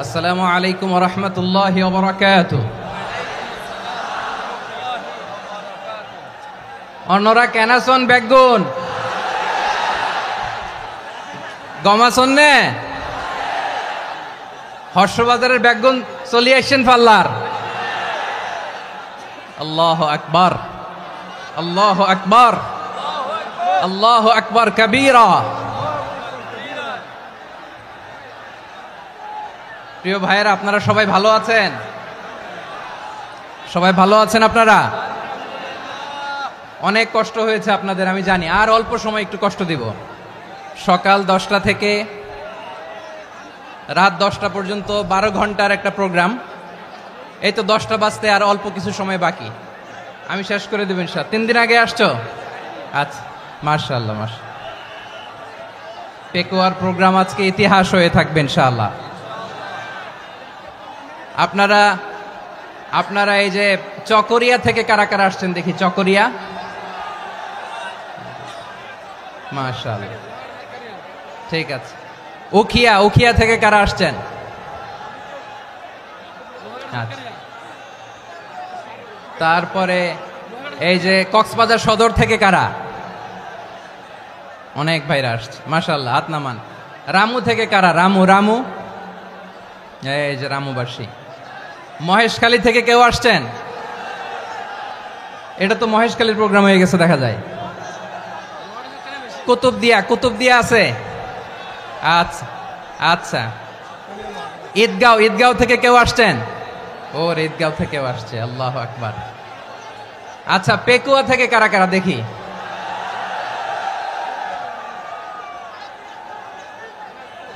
আসসালামু আলাইকুম ওয়া রাহমাতুল্লাহি ওয়া বারাকাতুহু। অন্যরা কেনাসন বেগুন গমাসন নে হর্ষবাজারের বেগুন চলি আসছেন পাল্লার। আল্লাহু আকবার, আল্লাহু আকবার, আল্লাহু আকবার কবীরা। প্রিয় ভাইয়েরা, আপনারা সবাই ভালো আছেন? সবাই ভালো আছেন? আপনারা অনেক কষ্ট হয়েছে আপনাদের, আমি জানি। আর অল্প সময় একটু কষ্ট দিব। সকাল 10টা থেকে রাত 10টা পর্যন্ত 12 ঘন্টার একটা প্রোগ্রাম। এই তো 10টা বাজতে আর অল্প কিছু সময় বাকি, আমি শেষ করে দেব ইনশাআল্লাহ। 3 দিন আগে আসছো? আচ্ছা, মাশাআল্লাহ মাশাআল্লাহ। পেকুয়ার প্রোগ্রাম আজকে ইতিহাস হয়ে থাকবে ইনশাআল্লাহ। আপনারা এই যে চকরিয়া থেকে কারা কারা আসছেন দেখি? চকরিয়া, মাশাআল্লাহ, ঠিক আছে। উখিয়া থেকে কারা আসছেন? আচ্ছা। তারপরে এই যে কক্সবাজার সদর থেকে কারা? অনেক ভাইরা আসছে, মাশাআল্লাহ, হাত নামান। রামু থেকে কারা? রামু, এই যে রামুবাসী। মহেশখালী থেকে কেউ আসছেন? এটা তো মহেশখালীর প্রোগ্রাম হয়ে গেছে দেখা যায়। কুতুবদিয়া আছে? আচ্ছা আচ্ছা। ঈদগাঁও থেকে কেউ আসছেন? ওর ঈদগাঁও থেকেও আসছে, আল্লাহু আকবার। আচ্ছা, পেকুয়া থেকে কারা কারা দেখি?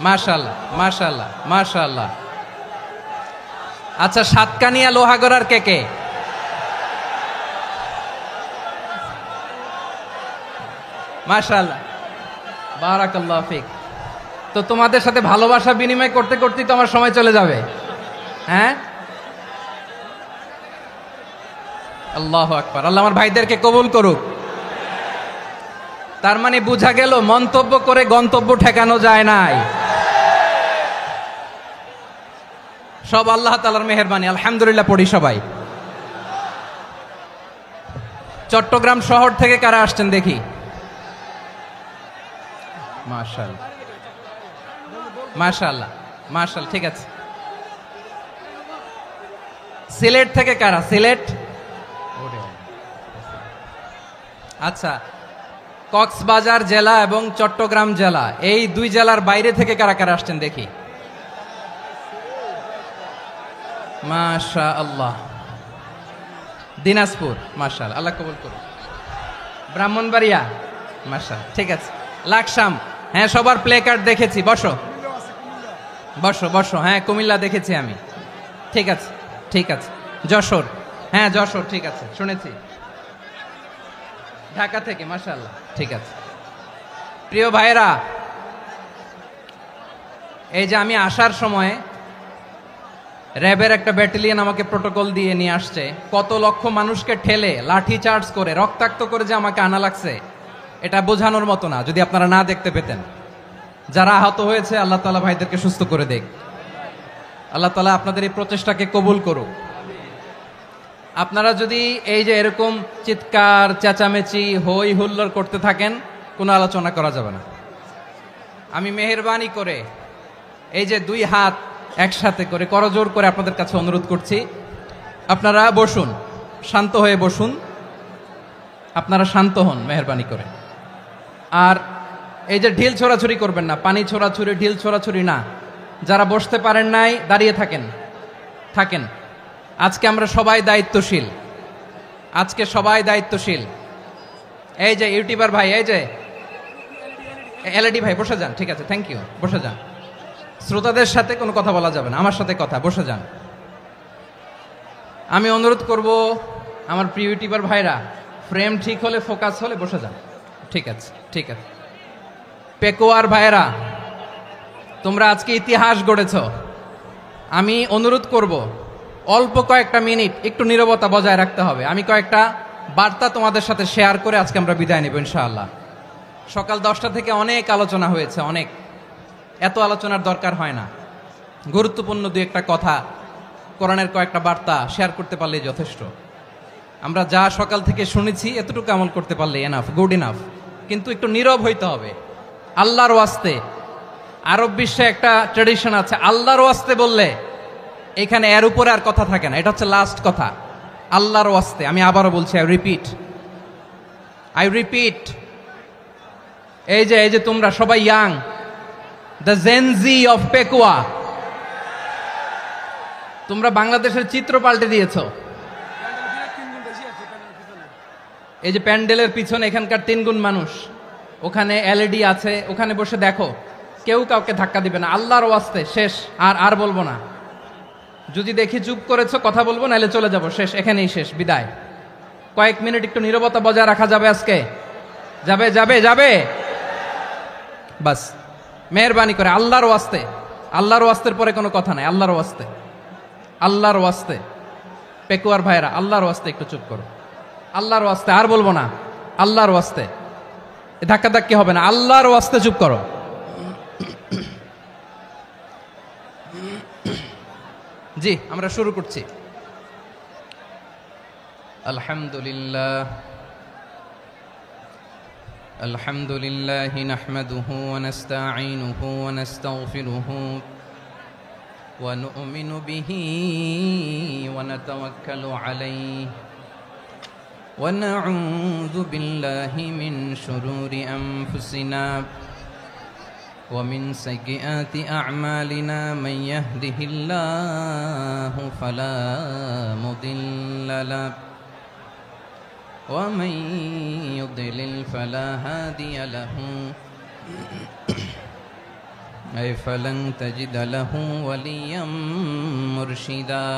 মাশাআল্লাহ মাশাআল্লাহ মাশাআল্লাহ। আচ্ছা, সাতকানিয়া লোহাগড়ার কে? মাশাআল্লাহ, বারাকাল্লাহু ফিক। তো তোমাদের সাথে ভালোবাসা বিনিময় করতে করতেই তো আমার সময় চলে যাবে। হ্যাঁ, আল্লাহু আকবার। আল্লাহ আমার ভাইদেরকে কবুল করুক। তার মানে বোঝা গেল মন্তব্য করে গন্তব্য ঠেকানো যায় নাই। সব আল্লাহ তাআলার মেহেরবানি, আলহামদুলিল্লাহ পড়ি সবাই। চট্টগ্রাম শহর থেকে কারা আসছেন দেখি? মাশাআল্লাহ মাশাআল্লাহ মাশাআল্লাহ, ঠিক আছে। সিলেট থেকে কারা? সিলেট, আচ্ছা। কক্সবাজার জেলা এবং চট্টগ্রাম জেলা, এই দুই জেলার বাইরে থেকে কারা কারা আসছেন দেখি? মাশাআল্লাহ। দিনাজপুর, মাশাআল্লাহ, আল্লাহ কবুল করুন। ব্রাহ্মণবাড়িয়া, মাশাআল্লাহ, ঠিক আছে। লাকসাম, হ্যাঁ, সবার প্লে কার্ড দেখেছি। বসো বসো। হ্যাঁ, কুমিল্লা দেখেছি আমি, ঠিক আছে ঠিক আছে। যশোর, হ্যাঁ যশোর, ঠিক আছে, শুনেছি। ঢাকা থেকে, মাশাআল্লাহ, ঠিক আছে। প্রিয় ভাইয়েরা, এই যে আমি আসার সময় র্যাবের একটা ব্যাটালিয়ন আমাকে প্রোটোকল দিয়ে নিয়ে আসছে। কত লক্ষ মানুষকে ঠেলে লাঠি চার্জ করে রক্তাক্ত করে যে আমাকে আনা লাগছে, এটা বোঝানোর মতো না যদি আপনারা না দেখতে পেতেন। যারা আহত হয়েছে, আল্লাহ তাআলা ভাইদেরকে সুস্থ করে দেখ। আল্লাহ তাআলা আপনাদের এই প্রচেষ্টাকে কবুল করুক। আপনারা যদি এই যে এরকম চিৎকার চেঁচামেচি হই হুল্লোড় করতে থাকেন, কোনো আলোচনা করা যাবে না। আমি মেহেরবানি করে এই যে 2 হাত একসাথে করে করজোর করে আপনাদের কাছে অনুরোধ করছি, আপনারা বসুন, শান্ত হয়ে বসুন। আপনারা শান্ত হন মেহেরবানি করে। আর এই যে ঢিল ছোড়াছুরি করবেন না, পানি ছোড়াছুরি, ঢিল ছোড়াছুরি না। যারা বসতে পারেন নাই, দাঁড়িয়ে থাকেন। আজকে আমরা সবাই দায়িত্বশীল, আজকে সবাই দায়িত্বশীল। এই যে ইউটিউবার ভাই, এই যে এলইডি ভাই, বসে যান, ঠিক আছে, থ্যাংক ইউ, বসে যান। শ্রোতাদের সাথে কোনো কথা বলা যাবে না, আমার সাথে কথা, বসে যান। আমি অনুরোধ করব আমার প্রিয় ইউটিউবার ভাইরা, ফ্রেম ঠিক হলে, ফোকাস হলে বসে যান, ঠিক আছে ঠিক আছে। পেকুয়ার ভাইরা, তোমরা আজকে ইতিহাস গড়েছ। আমি অনুরোধ করব অল্প কয়েকটা মিনিট একটু নীরবতা বজায় রাখতে হবে। আমি কয়েকটা বার্তা তোমাদের সাথে শেয়ার করে আজকে আমরা বিদায় নেব ইনশাআল্লাহ। সকাল 10টা থেকে অনেক আলোচনা হয়েছে, অনেক, এত আলোচনার দরকার হয় না। গুরুত্বপূর্ণ দুই একটা কথা, কোরআনের কয়েকটা বার্তা শেয়ার করতে পারলে যথেষ্ট। আমরা যা সকাল থেকে শুনেছি এতটুকু আমল করতে পারলে এনাফ, গুড ইনাফ। কিন্তু একটু নীরব হইতে হবে আল্লাহর ওয়াস্তে। আরব বিশ্বে একটা ট্রেডিশন আছে, আল্লাহর ওয়াস্তে বললে এখানে এর উপরে আর কথা থাকে না, এটা হচ্ছে লাস্ট কথা। আল্লাহর ওয়াস্তে, আমি আবারও বলছি, আই রিপিট, এই যে তোমরা সবাই young, the Gen Z of Pekua, তোমরা বাংলাদেশের চিত্র পাল্টে দিয়েছ। এই যে প্যান্ডেলের পিছনে এখানকার 3 গুণ মানুষ, ওখানে এলইডি আছে, ওখানে বসে দেখো, কেউ কাউকে ধাক্কা দিবে না। আল্লাহর ওয়াস্তে শেষ, আর বলবো না। যদি দেখি চুপ করেছো, কথা বলবো, নাহলে চলে যাব, শেষ, এখানেই শেষ, বিদায়। কয়েক মিনিট একটু নীরবতা বজায় রাখা যাবে আজকে? যাবে যাবে যাবে বাস, মেহরবানি করে আল্লাহর ওয়াস্তে। আল্লাহর ওয়াস্তের পরে কোনো কথা নাই, আল্লাহর ওয়াস্তে, আল্লাহর ওয়াস্তে। পেকুয়ার ভাইরা, আল্লাহর ওয়াস্তে একটু চুপ করো, আল্লাহর ওয়াস্তে, আর বলবো না, আল্লাহর ওয়াস্তে। ধাক্কা ধাক্কি হবে না, আল্লাহর ওয়াস্তে চুপ করো। জি, আমরা শুরু করছি। আলহামদুলিল্লাহ আলহামদুলিল্লাহি নাহমাদুহু ওয়া নাস্তাঈনুহু ওয়া নাস্তাগফিরুহু ওয়া নু'মিনু বিহি ওয়া নাতাওয়াক্কালু আলাইহি ওয়া নাউযু বিল্লাহি মিন শুরুরি আনফুসিনা ومن سيئات أعمالنا من يهده الله فلا مضل له ومن يضلل فلا هادي له أي فلن تجد له وليا مرشدا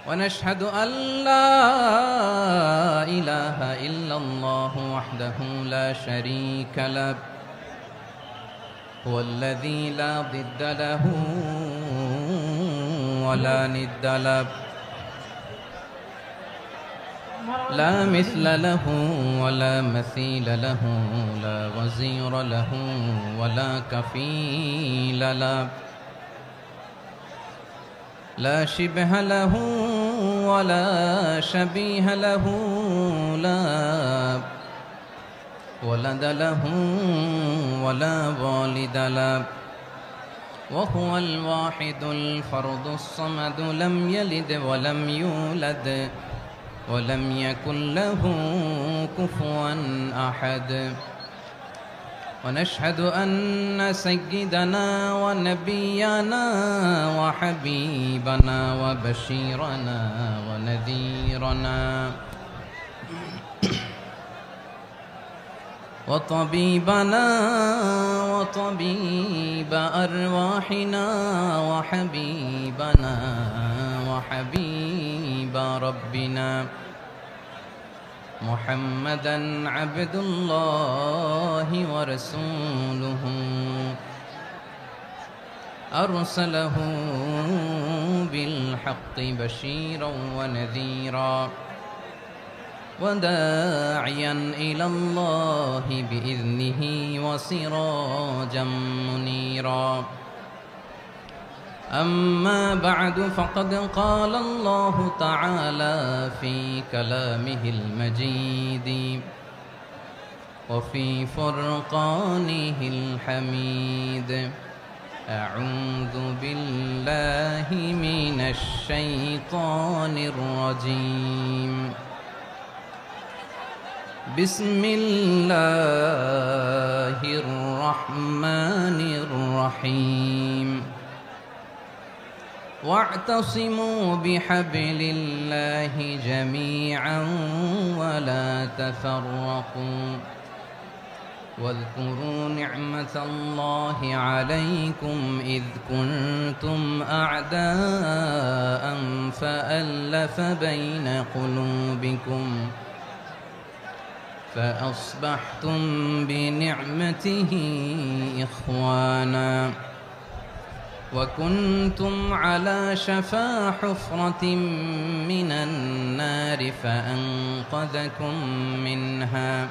ونشهد أن لا إله إلا الله وحده لا شريك له هو الذي لا ضد له ولا ند له لا مثل له ولا مثيل له لا وزير له ولا كفيل له لا شبه له ولا شبيه له لا ولد له ولا والد له وهو الواحد الفرد الصمد لم يلد ولم يولد ولم يكن له كفوا أحد ونشهد أن سيدنا ونبينا وحبيبنا وبشيرنا ونذيرنا وطبيبنا وطبيب أرواحنا وحبيبنا وحبيب ربنا محمدا عبد الله ورسوله أرسله بالحق بشيرا ونذيرا وداعيا إلى الله بإذنه وسراجا منيرا أما بعد فقد قال الله تعالى في كلامه المجيد وفي فرقانه الحميد أعوذ بالله من الشيطان الرجيم بسم الله الرحمن الرحيم واعتصموا بحبل الله جميعا ولا تفرقوا واذكروا نعمة الله عليكم إذ كنتم أعداء فألف بين قلوبكم فأصبحتم بنعمته إخوانا وكنتم على شفا حفرة من النار فأنقذكم منها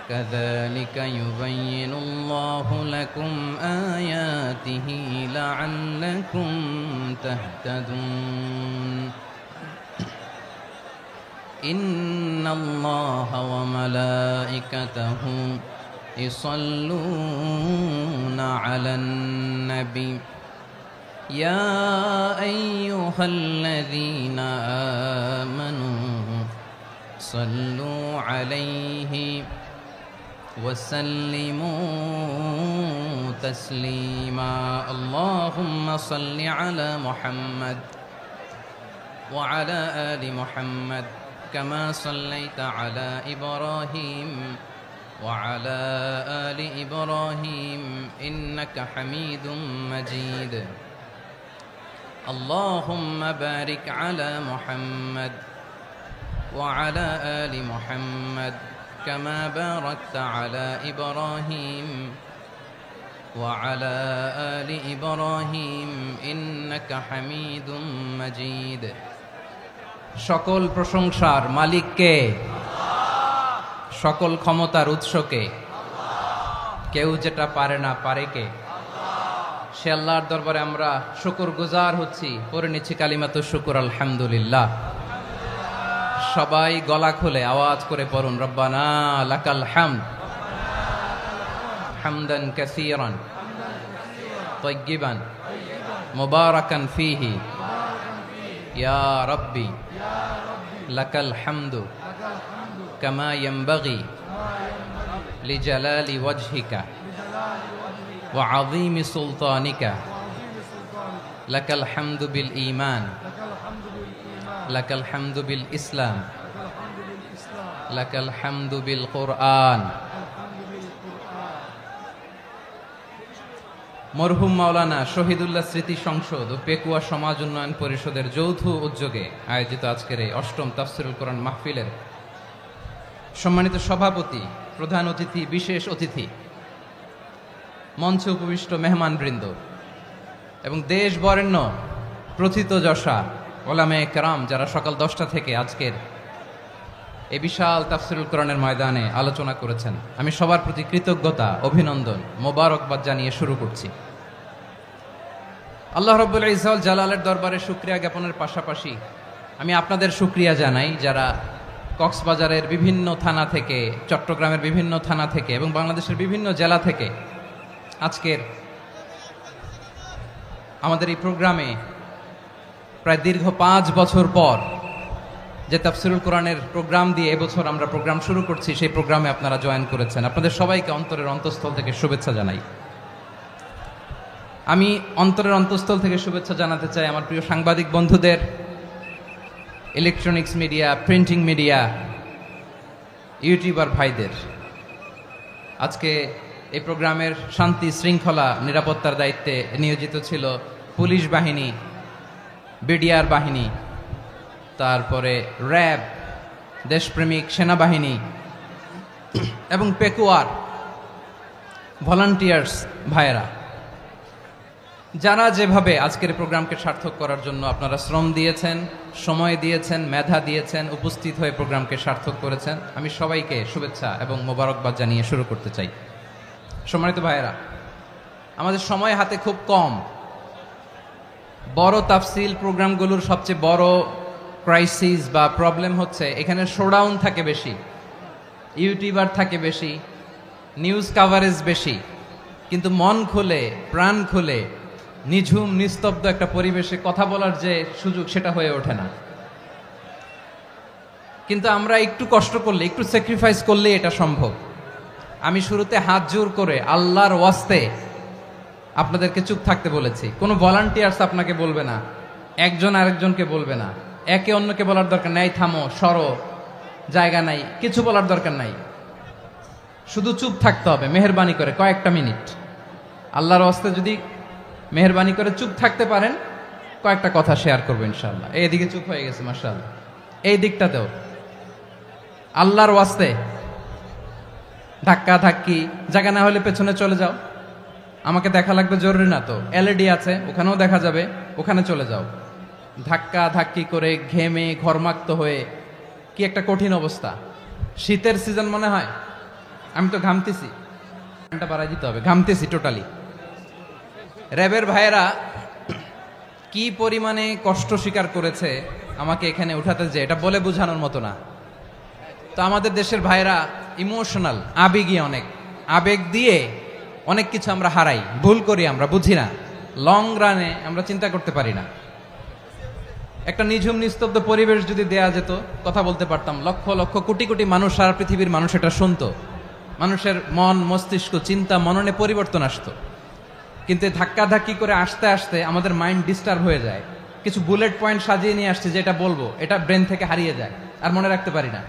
كذلك يبين الله لكم آياته لعلكم تهتدون إن الله وملائكته يصلون على النبي يا أيها الذين آمنوا صلوا عليه وسلموا تسليما اللهم صل على محمد وعلى آل محمد كما صليت على إبراهيم وعلى آل إبراهيم إنك حميد مجيد اللهم بارك على محمد وعلى آل محمد كما باركت على إبراهيم وعلى آل إبراهيم إنك حميد مجيد সকল প্রশংসার মালিক কে? সকল ক্ষমতার উৎস কে? কেউ যেটা পারে না পারে কে? সে আল্লাহর দরবারে আমরা শুকরগুজার হচ্ছি, পড়ে নিচ্ছি কালিমাতুশ শুকর আলহামদুলিল্লাহ। সবাই গলা খুলে আওয়াজ করে পড়ুন, রব্বানা লাকাল হামদ হামদান কাসীরান তাইয়্যিবান মুবারাকান ফীহি ইয়া রাব্বি লাকাল হামদু কামা ইয়ানবাগি লিজালালি ওয়াজহিকা ওয়া আযীমি সুলতানিকা লাকাল হামদু বিল ঈমান লাকাল হামদু বিল ইসলাম লাকাল হামদু বিল কুরআন। মরহুম মাওলানা শহীদুল্লাহ স্মৃতি সংসদ ও পেকুয়া সমাজ উন্নয়ন পরিষদের যৌথ উদ্যোগে আয়োজিত আজকের এই অষ্টম তাফসীরুল কোরআন মাহফিলের সম্মানিত সভাপতি, প্রধান অতিথি, বিশেষ অতিথি, মঞ্চে উপবিষ্ট মেহমানবৃন্দ এবং দেশ বরেণ্য প্রথিতযশা ওলামায়ে কেরাম যারা সকাল 10টা থেকে আজকের এই বিশাল তাফসীরুল কোরআনের ময়দানে আলোচনা করেছেন, আমি সবার প্রতি কৃতজ্ঞতা, অভিনন্দন, মোবারকবাদ জানিয়ে শুরু করছি। আল্লাহ রাব্বুল ইজ্জত ওয়াল জালালের দরবারে শুকরিয়া জ্ঞাপনের পাশাপাশি আমি আপনাদের শুকরিয়া জানাই যারা কক্সবাজারের বিভিন্ন থানা থেকে, চট্টগ্রামের বিভিন্ন থানা থেকে এবং বাংলাদেশের বিভিন্ন জেলা থেকে আজকের আমাদের এই প্রোগ্রামে প্রায় দীর্ঘ 5 বছর পর যে তাফসীরুল কোরআনের প্রোগ্রাম দিয়ে এবছর আমরা প্রোগ্রাম শুরু করছি, সেই প্রোগ্রামে আপনারা জয়েন করেছেন। আপনাদের সবাইকে অন্তরের অন্তঃস্থল থেকে শুভেচ্ছা জানাই। আমি অন্তরের অন্তঃস্থল থেকে শুভেচ্ছা জানাতে চাই আমার প্রিয় সাংবাদিক বন্ধুদের, electronics media, printing media, YouTuber ভাইদের। আজকে এই প্রোগ্রামের শান্তি শৃঙ্খলা নিরাপত্তার দায়িত্বে নিয়োজিত ছিল পুলিশ বাহিনী, বিডিআর বাহিনী, তারপরে র্যাব, দেশপ্রেমিক সেনাবাহিনী এবং পেকুয়ার ভলান্টিয়ার্স ভাইয়েরা, যারা যেভাবে আজকের প্রোগ্রামকে সার্থক করার জন্য আপনারা শ্রম দিয়েছেন, সময় দিয়েছেন, মেধা দিয়েছেন, উপস্থিত হয়ে প্রোগ্রামকে সার্থক করেছেন, আমি সবাইকে শুভেচ্ছা এবং মোবারকবাদ জানিয়ে শুরু করতে চাই। সম্মানিত ভাইয়েরা, আমাদের সময় হাতে খুব কম। বড় তাফসীল প্রোগ্রামগুলোর সবচেয়ে বড় ক্রাইসিস বা প্রবলেম হচ্ছে এখানে শোডাউন থাকে বেশি, ইউটিউবার থাকে বেশি, নিউজ কাভারেজ বেশি, কিন্তু মন খুলে, প্রাণ খুলে, নিঝুম নিস্তব্ধ একটা পরিবেশে কথা বলার যে সুযোগ, সেটা হয়ে ওঠে না। কিন্তু আমরা একটু কষ্ট করলে, একটু স্যাক্রিফাইস করলে এটা সম্ভব। আমি শুরুতে হাত জোর করে আল্লাহর ওয়াস্তে আপনাদেরকে চুপ থাকতে বলেছি। কোনো ভলান্টিয়ার্স আপনাকে বলবে না, একজন আরেকজনকে বলবে না, একে অন্যকে বলার দরকার নাই, থামো, সরো, জায়গা নাই, কিছু বলার দরকার নাই, শুধু চুপ থাকতে হবে মেহেরবানি করে কয়েকটা মিনিট। আল্লাহর ওয়াস্তে যদি মেহেরবানি করে চুপ থাকতে পারেন, কয়েকটা কথা শেয়ার করবো ইনশাআল্লাহ। এইদিকে চুপ হয়ে গেছে মাশাআল্লাহ, এই দিকটাতেও আল্লাহর ওয়াস্তে ধাক্কা ধাক্কি জায়গা না হলে পেছনে চলে যাও, আমাকে দেখা লাগবে জরুরি না তো, এলইডি আছে ওখানেও দেখা যাবে, ওখানে চলে যাও। ধাক্কা ধাক্কি করে ঘেমে ঘরমাক্ত হয়ে কি একটা কঠিন অবস্থা। শীতের সিজন মনে হয়, আমি তো ঘামতেছি, ঘন্টা বাড়াই দিতে হবে, ঘামতেছি টোটালি। র্যাবের ভাইয়েরা কি পরিমাণে কষ্ট স্বীকার করেছে আমাকে এখানে উঠাতে, যে এটা বলে বোঝানোর মতো না। তো আমাদের দেশের ভাইয়েরা ইমোশনাল, আবেগী, অনেক আবেগ দিয়ে অনেক কিছু আমরা হারাই, ভুল করি, আমরা বুঝি না, লং রানে আমরা চিন্তা করতে পারি না। একটা নিঝুম নিস্তব্ধ পরিবেশ যদি দেয়া যেত, কথা বলতে পারতাম, লক্ষ লক্ষ কোটি কোটি মানুষ, সারা পৃথিবীর মানুষ এটা শুনতো, মানুষের মন মস্তিষ্ক চিন্তা মননে পরিবর্তন আসতো। কিন্তু ধাক্কাধাক্কি করে আসতে আসতে আমাদের মাইন্ড ডিস্টার্ব হয়ে যায়। কিছু বুলেট পয়েন্ট সাজিয়ে নিয়ে আসছে, যেটা বলবো এটা ব্রেন থেকে হারিয়ে যায়, আর মনে রাখতে পারি না।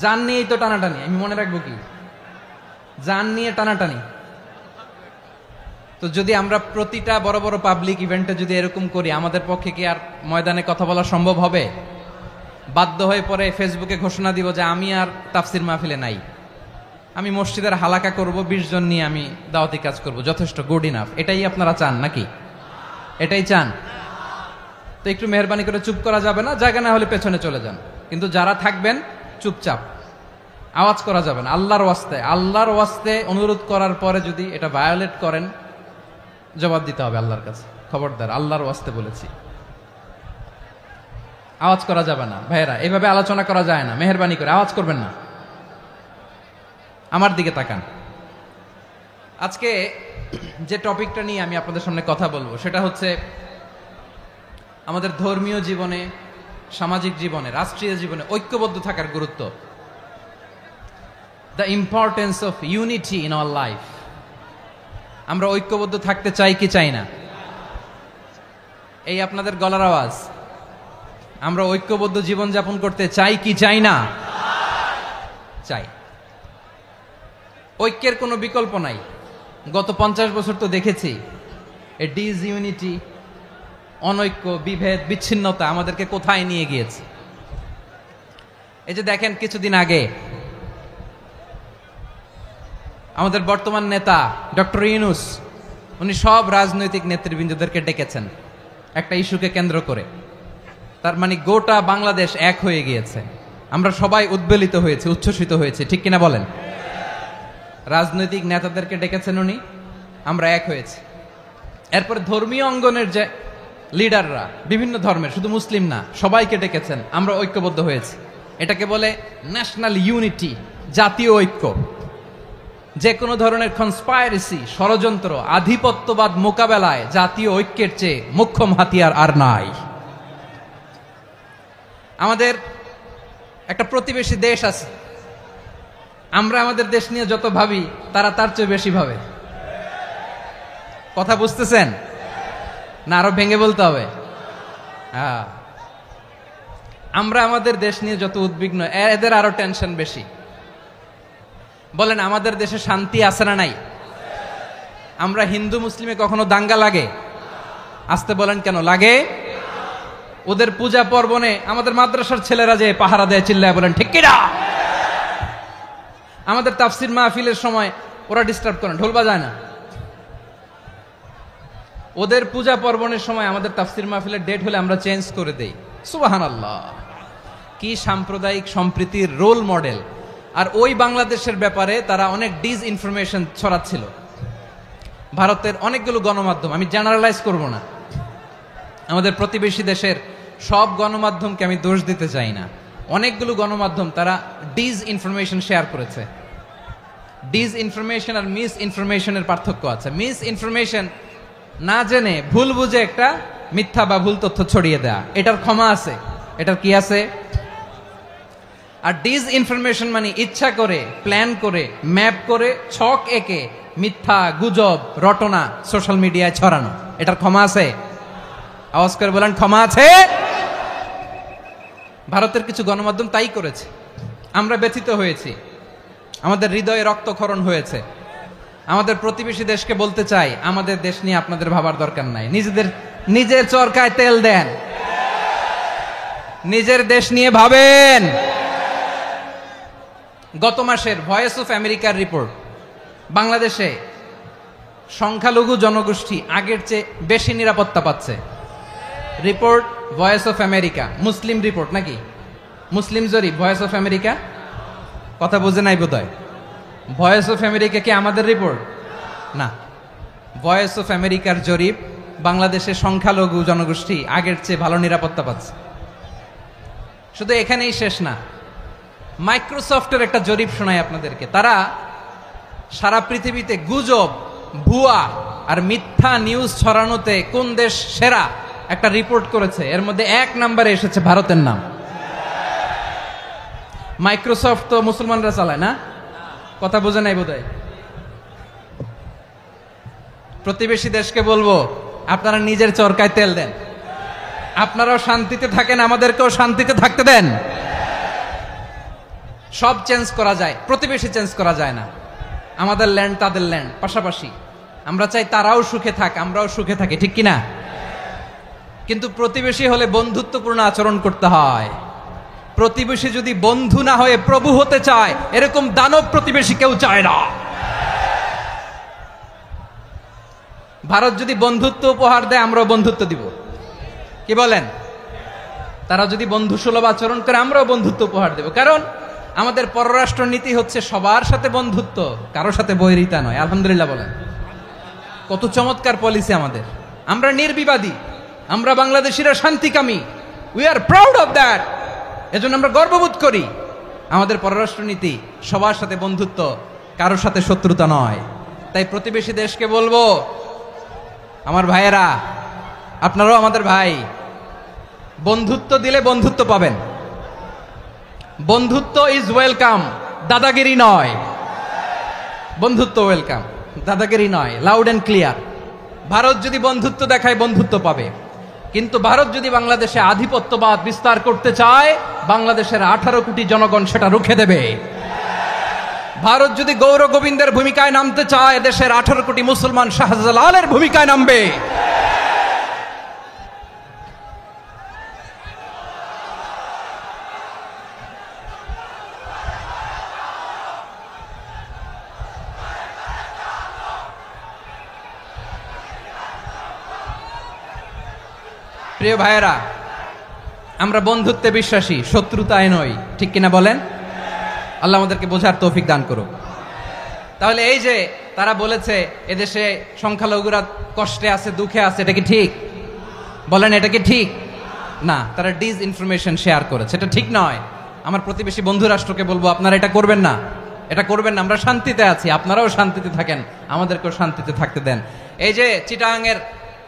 জান নিয়েই তো টানাটানি, আমি মনে রাখবো কি? জান নিয়ে টানাটানি। তো যদি আমরা প্রতিটা বড় বড় পাবলিক ইভেন্টে যদি এরকম করি, আমাদের পক্ষে কি আর ময়দানে কথা বলা সম্ভব হবে? বাধ্য হয়ে পরে ফেসবুকে ঘোষণা দিব যে আমি আর তাফসির মাহফিলে নাই, আমি মসজিদের হালাকা করব, 20 জন নিয়ে আমি দাওয়াতি কাজ করব, যথেষ্ট, গুড ইনাফ। এটাই আপনারা চান নাকি? এটাই চান? তো একটু মেহরবানি করে চুপ করা যাবে না? জায়গা না হলে পেছনে চলে যান, কিন্তু যারা থাকবেন চুপচাপ, আওয়াজ করা যাবে না। আল্লাহর ওয়াস্তে, আল্লাহর ওয়াস্তে অনুরোধ করার পরে যদি এটা ভায়োলেট করেন, জবাব দিতে হবে আল্লাহর কাছে। খবরদার, আল্লাহর ওয়াস্তে বলেছি, আওয়াজ করা যাবে না। ভাইয়েরা, এভাবে আলোচনা করা যায় না, মেহরবানি করে আওয়াজ করবেন না। আমার দিকে তাকান। আজকে যে টপিকটা নিয়ে আমি আপনাদের সামনে কথা বলবো, সেটা হচ্ছে আমাদের ধর্মীয় জীবনে, সামাজিক জীবনে, রাষ্ট্রীয় জীবনে ঐক্যবদ্ধ থাকার গুরুত্ব। The importance of unity in our life. আমরা ঐক্যবদ্ধ থাকতে চাই কি চাই না? এই আপনাদের গলার আওয়াজ। আমরা ঐক্যবদ্ধ জীবন যাপন করতে চাই কি চাই না? চাই। ঐক্যের কোনো বিকল্প নাই। গত 50 বছর তো দেখেছি এ ডিসইউনিটি, অনৈক্য, বিভেদ, বিচ্ছিন্নতা আমাদেরকে কোথায় নিয়ে গিয়েছে। এই যে দেখেন, কিছুদিন আগে আমাদের বর্তমান নেতা ডক্টর ইউনূস, উনি সব রাজনৈতিক নেতৃবৃন্দদেরকে ডেকেছেন একটা ইস্যুকে কেন্দ্র করে। তার মানে গোটা বাংলাদেশ এক হয়ে গিয়েছে। আমরা সবাই উদ্বেলিত হয়েছে, উচ্ছ্বসিত হয়েছে, ঠিক কিনা বলেন? রাজনৈতিক নেতাদেরকে ডেকেছেন উনি, আমরা এক হয়েছি। এরপরে ধর্মীয় অঙ্গনের যে লিডাররা, বিভিন্ন ধর্মের, শুধু মুসলিম না, সবাইকে ডেকেছেন, আমরা ঐক্যবদ্ধ হয়েছি। এটাকে বলে ন্যাশনাল ইউনিটি, জাতীয় ঐক্য। যে কোনো ধরনের কনস্পাইরেসি, ষড়যন্ত্র, আধিপত্যবাদ মোকাবেলায় জাতীয় ঐক্যের চেয়ে মোক্ষম হাতিয়ার আর নাই। আমাদের একটা প্রতিবেশী দেশ আছে, আমরা আমাদের দেশ নিয়ে যত ভাবি, তারা তার চেয়ে বেশি ভাবে। কথা বুঝতেছেন না? আরো ভেঙে বলতে হবে। হ্যাঁ, আমরা আমাদের দেশ নিয়ে যত উদ্বিগ্ন, এদের আরো টেনশন বেশি। বলেন, আমাদের দেশে শান্তি আছে না নাই? আমরা হিন্দু মুসলিমে কখনো দাঙ্গা লাগে? আসতে বলেন, কেন লাগে? ওদের পূজা পার্বণে আমাদের মাদ্রাসার ছেলেরা যে পাহারা দেয়, চিল্লায় বলেন ঠিক কিনা? আমাদের তাফসির মাহফিলের সময় ওরা ডিস্টার্ব করেন, ঢোল বাজায় না। ওদের পূজা পার্বণের সময় আমাদের তাফসির মাহফিলের ডেট হলে আমরা চেঞ্জ করে দেই। সুবহানাল্লাহ, কি সাম্প্রদায়িক সম্প্রীতির রোল মডেল। আর ওই বাংলাদেশের ব্যাপারে তারা অনেক ডিসইনফরমেশন ছড়াচ্ছিল। ভারতের অনেকগুলো গণমাধ্যম, আমি জেনারেলাইজ করব না, আমাদের প্রতিবেশী দেশের সব গণমাধ্যমকে আমি দোষ দিতে চাই না, অনেকগুলো গণমাধ্যম তারা ডিসইনফরমেশন শেয়ার করেছে। ডিসইনফরমেশন আর মিস ইনফরমেশনের পার্থক্য আছে। মিস ইনফরমেশন না জেনে ভুল বুঝে একটা মিথ্যা বা ভুল তথ্য ছড়িয়ে দেয়া, এটার ক্ষমা আছে, এটার কি আছে? আর ডিসইনফরমেশন মানে ইচ্ছা করে, প্ল্যান করে, ম্যাপ করে, ছক এঁকে মিথ্যা, গুজব, রটনা সোশ্যাল মিডিয়ায় ছড়ানো, এটার ক্ষমা আছে? আওয়াজ করে বলেন, ক্ষমা আছে? ভারতের কিছু গণমাধ্যম তাই করেছে। আমরা ব্যথিত হয়েছি, আমাদের হৃদয়ে রক্তক্ষরণ হয়েছে। আমাদের প্রতিবেশী দেশকে বলতে চাই, আমাদের দেশ নিয়ে আপনাদের ভাবার দরকার নাই, নিজের চরকায় তেল দেন, নিজের দেশ নিয়ে ভাবেন। গত মাসের ভয়েস অফ আমেরিকার রিপোর্ট, বাংলাদেশে সংখ্যালঘু জনগোষ্ঠী আগের চেয়ে বেশি নিরাপত্তা পাচ্ছে। Report voice of America, Muslim report নাকি? মুসলিম জরিপ, ভয়েস অফ আমেরিকা। কথা বুঝে নাই বোধহয়। ভয়েস অফ আমেরিকা কি আমাদের রিপোর্ট না? ভয়েস অফ আমেরিকার জরিপ, বাংলাদেশের সংখ্যালঘু জনগোষ্ঠী আগের চেয়ে ভালো নিরাপত্তা পাচ্ছে। শুধু এখানেই শেষ না, মাইক্রোসফটের একটা জরিপ শোনায় আপনাদেরকে। তারা সারা পৃথিবীতে গুজব, ভুয়া আর মিথ্যা নিউজ ছড়ানোতে কোন দেশ সেরা একটা রিপোর্ট করেছে। এর মধ্যে 1 নম্বরে এসেছে ভারতের নাম। মাইক্রোসফট তো মুসলমানরা চালায় না, কথা বোঝে নাই বোধহয়। প্রতিবেশী দেশকে বলবো, আপনারা নিজের চরকায় তেল দেন, আপনারাও শান্তিতে থাকেন, আমাদেরকেও শান্তিতে থাকতে দেন। সব চেঞ্জ করা যায়, প্রতিবেশী চেঞ্জ করা যায় না। আমাদের ল্যান্ড তাদের ল্যান্ড, পাশাপাশি। আমরা চাই তারাও সুখে থাক, আমরাও সুখে থাকি, ঠিক কিনা? কিন্তু প্রতিবেশী হলে বন্ধুত্বপূর্ণ আচরণ করতে হয়। প্রতিবেশী যদি বন্ধু না হয়ে প্রভু হতে চায়, এরকম দানব প্রতিবেশী কেউ চায় না। ভারত যদি বন্ধুত্ব উপহার দেয়, আমরাও বন্ধুত্ব দিব, কি বলেন? তারা যদি বন্ধু সুলভ আচরণ করে, আমরাও বন্ধুত্ব উপহার দেব। কারণ আমাদের পররাষ্ট্র নীতি হচ্ছে সবার সাথে বন্ধুত্ব, কারোর সাথে বৈরিতা নয়। আলহামদুলিল্লাহ বলেন, কত চমৎকার পলিসি আমাদের। আমরা নির্বিবাদী, আমরা বাংলাদেশিরা শান্তিকামী, we are proud of that. এজন্য আমরা গর্ববোধ করি। আমাদের পররাষ্ট্র নীতি সবার সাথে বন্ধুত্ব, কারোর সাথে শত্রুতা নয়। তাই প্রতিবেশী দেশকে বলবো, আমার ভাইয়েরা, আপনারাও আমাদের ভাই, বন্ধুত্ব দিলে বন্ধুত্ব পাবেন। বন্ধুত্ব ইজ ওয়েলকাম, দাদাগিরি নয়। বন্ধুত্ব ওয়েলকাম, দাদাগিরি নয়, লাউড এন্ড ক্লিয়ার। ভারত যদি বন্ধুত্ব দেখায়, বন্ধুত্ব পাবে। কিন্তু ভারত যদি বাংলাদেশে আধিপত্যবাদ বিস্তার করতে চায়, বাংলাদেশের 18 কোটি জনগণ সেটা রুখে দেবে। ভারত যদি গৌর গোবিন্দের ভূমিকায় নামতে চায়, দেশের 18 কোটি মুসলমান শাহজালালের ভূমিকায় নামবে। প্রিয় ভাইয়েরা, আমরা বন্ধুত্বে বিশ্বাসী, শত্রুতায় নই, ঠিক কিনা বলেন? আল্লাহ আমাদেরকে বোঝার তৌফিক দান করুক। তাহলে এই যে তারা বলেছে এদেশে সংখ্যালঘুরা কষ্টে আছে, দুঃখে আছে, এটা কি ঠিক? বলেন, এটা কি ঠিক? না, তারা ডিস ইনফরমেশন শেয়ার করেছে, এটা ঠিক নয়। আমার প্রতিবেশী বন্ধু রাষ্ট্রকে বলবো, আপনারা এটা করবেন না, এটা করবেন না। আমরা শান্তিতে আছি, আপনারাও শান্তিতে থাকেন, আমাদেরকেও শান্তিতে থাকতে দেন। এই যে চিটাগাংয়ের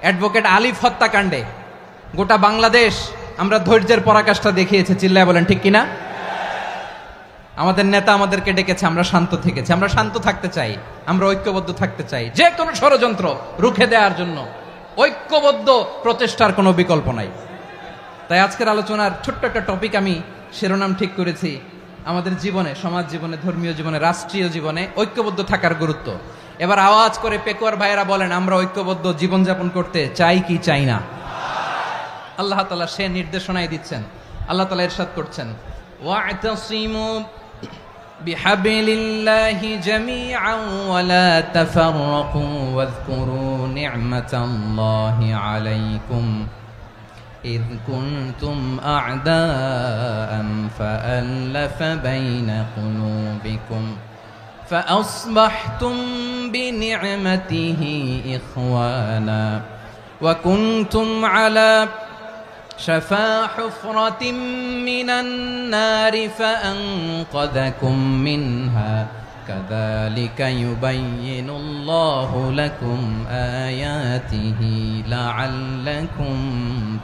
অ্যাডভোকেট আলিফ হত্যাকাণ্ডে গোটা বাংলাদেশ আমরা ধৈর্যের পরাকাষ্ঠা দেখিয়েছে, চিল্লায় বলেন ঠিক কিনা? আমাদের নেতা আমাদেরকে ডেকেছে, আমরা শান্ত থেকেছি। আমরা শান্ত থাকতে চাই, আমরা ঐক্যবদ্ধ থাকতে চাই। যে কোনো ষড়যন্ত্র রুখে দেওয়ার জন্য ঐক্যবদ্ধ প্রচেষ্টার কোনো বিকল্প নাই। তাই আজকের আলোচনার ছোট্ট একটা টপিক আমি শিরোনাম ঠিক করেছি, আমাদের জীবনে, সমাজ জীবনে, ধর্মীয় জীবনে, রাষ্ট্রীয় জীবনে ঐক্যবদ্ধ থাকার গুরুত্ব। এবার আওয়াজ করে পেকুয়ার ভাইয়েরা বলেন, আমরা ঐক্যবদ্ধ জীবনযাপন করতে চাই কি চাই না? আল্লাহ তাআলা সে নির্দেশনাই দিচ্ছেন। আল্লাহ তাআলা ইরশাদ করছেন, ওয়া'তাসিমু বিহাবলিল্লাহি জামিআন ওয়া লা তাফাররাকু ওয়াযকুরু নি'মাতাল্লাহি আলাইকুম إذ كنتم أعداء فألف بين قلوبكم فأصبحتم بنعمته إخوانا وكنتم على شفا حفرة من النار فأنقذكم منها كذلك يبين الله لكم آياته لعلكم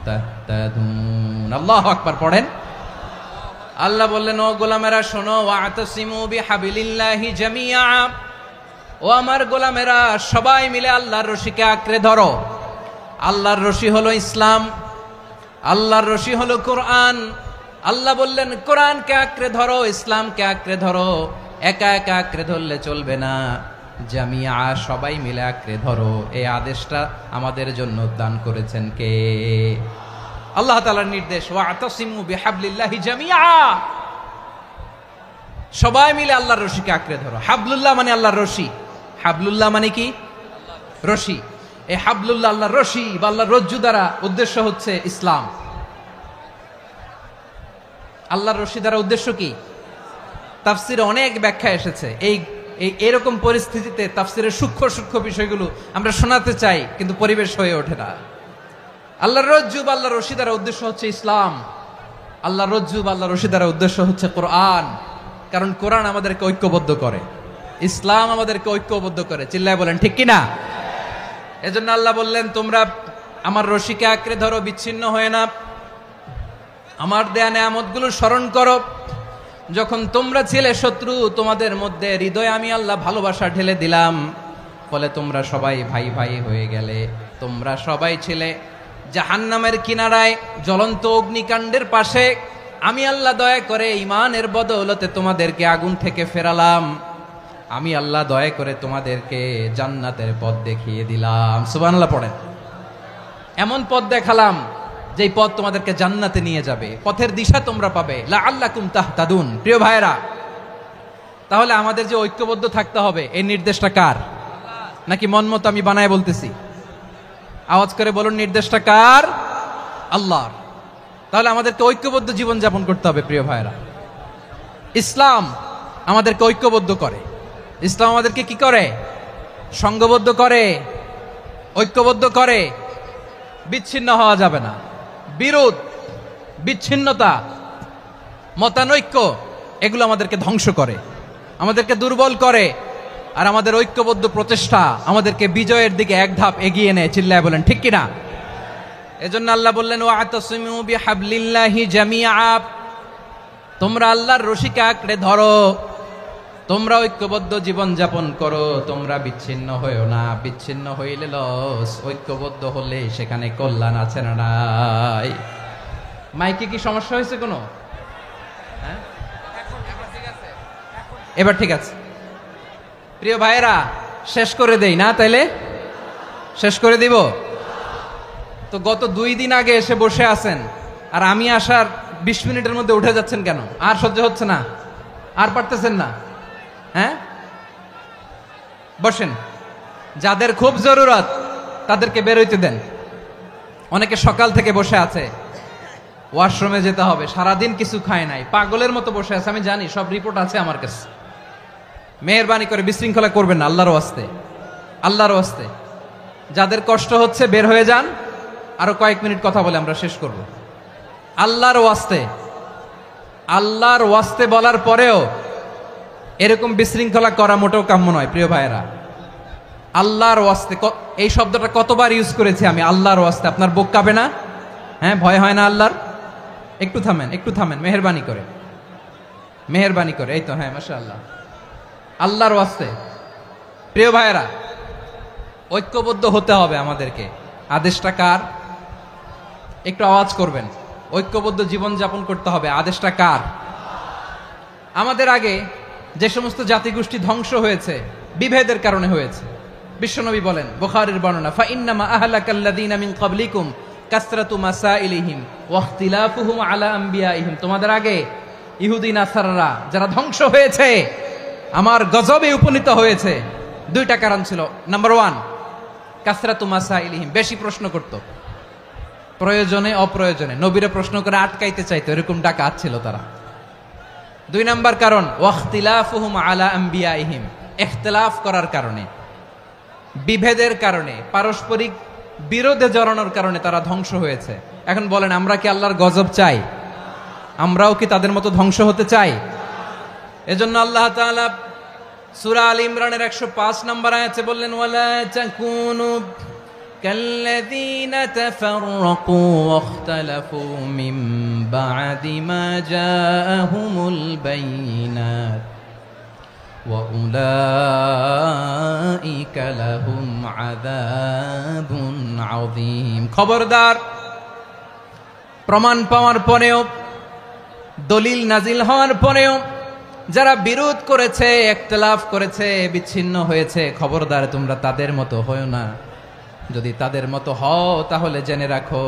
تهتدون الله أكبر পড়েন। আল্লাহ বললেন, ও গোলামেরা শোনো, ওয়া'তাসিমু বিহাবিলিল্লাহি জামিআ, ও আমার গোলামেরা সবাই মিলে আল্লাহর রশিকে আঁকড়ে ধরো। আল্লাহর রশি হলো ইসলাম, আল্লাহর রশি হলো কোরআন। আল্লাহ বললেন, কোরআনকে আঁকড়ে ধরো, ইসলামকে আঁকড়ে ধরো। একা একা আঁকড়ে ধরলে চলবে না, জামিয়া, সবাই মিলে আঁকড়ে ধরো। এই আদেশটা আমাদের জন্য দান করেছেন কে? আল্লাহ তাআলার নির্দেশ, ওয়া'তাসিমু বিহাবলিল্লাহি জামিআ, সবাই মিলে আল্লাহর রশিকে আঁকড়ে ধরো। হাবলুল্লাহ মানে আল্লাহর রশি। হাবলুল্লাহ মানে কি? রশি। এই হাবলুল্লাহ, আল্লাহর রশি বা আল্লাহর রজ্জু দ্বারা উদ্দেশ্য হচ্ছে ইসলাম। আল্লাহর রশি দ্বারা উদ্দেশ্য কি? তাফসিরে অনেক ব্যাখ্যা এসেছে। এরকম পরিস্থিতিতে তাফসিরের সূক্ষ্ম সূক্ষ্ম বিষয়গুলো আমরা শোনাতে চাই, কিন্তু পরিবেশ হয়ে ওঠে না। আল্লাহর রজ্জু বা আল্লাহর রশি দ্বারা উদ্দেশ্য হচ্ছে ইসলাম, আল্লাহর রজ্জু বা আল্লাহর রশি দ্বারা উদ্দেশ্য হচ্ছে কোরআন। কারণ কোরআন আমাদেরকে ঐক্যবদ্ধ করে, ইসলাম আমাদেরকে ঐক্যবদ্ধ করে। চিল্লায় বলেন ঠিক কিনা? এজন্য আল্লাহ বললেন, তোমরা আমার রশিকে আঁকড়ে ধরো, বিচ্ছিন্ন হয়ে না, আমার দেয়া নেয়ামতগুলো স্মরণ করো। যখন তোমরা ছিলে শত্রু, তোমাদের মধ্যে হৃদয়ে আমি আল্লাহ ভালোবাসা ঢেলে দিলাম, ফলে তোমরা সবাই ভাই ভাই হয়ে গেলে। তোমরা সবাই ছিলে জাহান্নামের কিনারায়, জ্বলন্ত অগ্নিকাণ্ডের পাশে। আমি আল্লাহ দয়া করে ঈমানের বদৌলতে তোমাদেরকে আগুন থেকে ফেরালাম। আমি আল্লাহ দয়া করে তোমাদেরকে জান্নাতের পথ দেখিয়ে দিলাম। সুবহানাল্লাহ পড়েন। এমন পথ দেখালাম যেই পথ তোমাদেরকে জান্নাতে নিয়ে যাবে, পথের দিশা তোমরা পাবে। লাআল্লাকুম তাহতাদুন। প্রিয় ভাইরা, তাহলে আমাদের যে ঐক্যবদ্ধ থাকতে হবে, এই নির্দেশটা কার? নাকি মন মতো আমি বানায় বলতেছি? আওয়াজ করে বলুন, নির্দেশটা কার? আল্লাহর। তাহলে আমাদেরকে ঐক্যবদ্ধ জীবন যাপন করতে হবে। প্রিয় ভাইরা, ইসলাম আমাদেরকে ঐক্যবদ্ধ করে। ইসলাম আমাদেরকে কি করে? সংঘবদ্ধ করে, ঐক্যবদ্ধ করে। বিচ্ছিন্ন হওয়া যাবে না। বিরোধ, বিচ্ছিন্নতা, মতানৈক্য, এগুলো আমাদেরকে ধ্বংস করে, আমাদেরকে দুর্বল করে। আর আমাদের ঐক্যবদ্ধ প্রচেষ্টা আমাদেরকে বিজয়ের দিকে এক ধাপ এগিয়ে নেয়। চিল্লায় বলেন ঠিক কিনা? এজন্য আল্লাহ বললেন, ওয়াতাসিমু বিহাবলিল্লাহি জামিআ। তোমরা আল্লাহর রশিকে আঁকড়ে ধরো, তোমরা ঐক্যবদ্ধ জীবন যাপন করো, তোমরা বিচ্ছিন্ন হইও না। বিচ্ছিন্ন হইলে লস, ঐক্যবদ্ধ হলে সেখানে কল্যাণ আছে না নাই? মাইকে কি সমস্যা হয়েছে কোনো? হ্যাঁ, এবার ঠিক আছে। প্রিয় ভাইয়েরা, শেষ করে দেই না? তাইলে শেষ করে দিব তো। গত 2 দিন আগে এসে বসে আছেন, আর আমি আসার 20 মিনিটের মধ্যে উঠে যাচ্ছেন কেন? আর সহ্য হচ্ছে না? আর পারতেছেন না? হ্যাঁ, বসেন। যাদের খুব জরুরত তাদেরকে বের হইতে দেন। অনেকে সকাল থেকে বসে আছে, ওয়াশরুমে যেতে হবে, সারাদিন কিছু খায় নাই, পাগলের মতো বসে আছে। আমি জানি, সব রিপোর্ট আছে আমার কাছে। মেহেরবানি করে বিশৃঙ্খলা করবেন না, আল্লাহর ওয়াস্তে, আল্লাহর ওয়াস্তে। যাদের কষ্ট হচ্ছে বের হয়ে যান। আরো কয়েক মিনিট কথা বলে আমরা শেষ করব। আল্লাহর ওয়াস্তে, আল্লাহর ওয়াস্তে বলার পরেও এরকম বিশৃঙ্খলা করা মোটেও কাম্য নয়। প্রিয় ভাইয়েরা, আল্লাহর ওয়াস্তে, এই শব্দটা কতবার ইউজ করেছি আমি, আল্লাহর ওয়াস্তে। আপনার বুক কাঁপে না? হ্যাঁ, ভয় হয় না আল্লাহর? একটু থামেন, একটু থামেন, মেহেরবানি করে, মেহেরবানি করে। এই তো, হ্যাঁ, মাশাআল্লাহ। আল্লাহর ওয়াস্তে প্রিয় ভাইয়েরা, ঐক্যবদ্ধ হতে হবে আমাদেরকে। আদেশটা কার? একটু আওয়াজ করবেন। ঐক্যবদ্ধ জীবন যাপন করতে হবে, আদেশটা কার? আমাদের আগে যে সমস্ত জাতিগোষ্ঠী ধ্বংস হয়েছে, বিভেদের কারণে হয়েছে। বিশ্বনবী বলেন, বুখারীর বর্ণনা, ফাইন্নামা আহলাকাল্লাযীনা মিন ক্বাবলিকুম কাসরাতু মাসাইলিহিম ওয়া ইখতিলাফুহুম আলা আম্বিয়াইহিম। তোমাদের আগে ইহুদি নাসারারা যারা ধ্বংস হয়েছে, আমার গজবে উপনীত হয়েছে, 2টা কারণ ছিল। নাম্বার 1, কাসরাতু মাসাইলিহিম, বেশি প্রশ্ন করত, প্রয়োজনে অপ্রয়োজনে নবীরে প্রশ্ন করে আটকাইতে চাইতো, এরকম ডাকাত ছিল তারা। 2 নাম্বার কারণ, ওয়াখতিলাফুহুম আলা আম্বিয়াইহিম, ইখতিলাফ করার কারণে, বিভেদের কারণে, পারস্পরিক বিরোধে জড়ানোর কারণে তারা ধ্বংস হয়েছে। এখন বলেন, আমরা কি আল্লাহর গজব চাই? আমরাও কি তাদের মতো ধ্বংস হতে চাই? এজন্য আল্লাহ তাআলা সূরা আল ইমরানের 105 নম্বর আয়াতে বললেন, ওয়ালা তাকুনু কাল্লাযীনা তাফাররাকু ওয়াখতালাফু মিন বা'দি মা জাআহুমুল বাইয়িনাত ওয়া উলাইকা লাহুম আযাবুন আযীম। খবরদার, প্রমাণ পাওয়ার পরেও, দলিল নাজিল হওয়ার পরেও যারা বিরোধ করেছে, ইখতিলাফ করেছে, বিচ্ছিন্ন হয়েছে, খবরদার তোমরা তাদের মতো হয়ো না। যদি তাদের মতো হও তাহলে জেনে রাখো,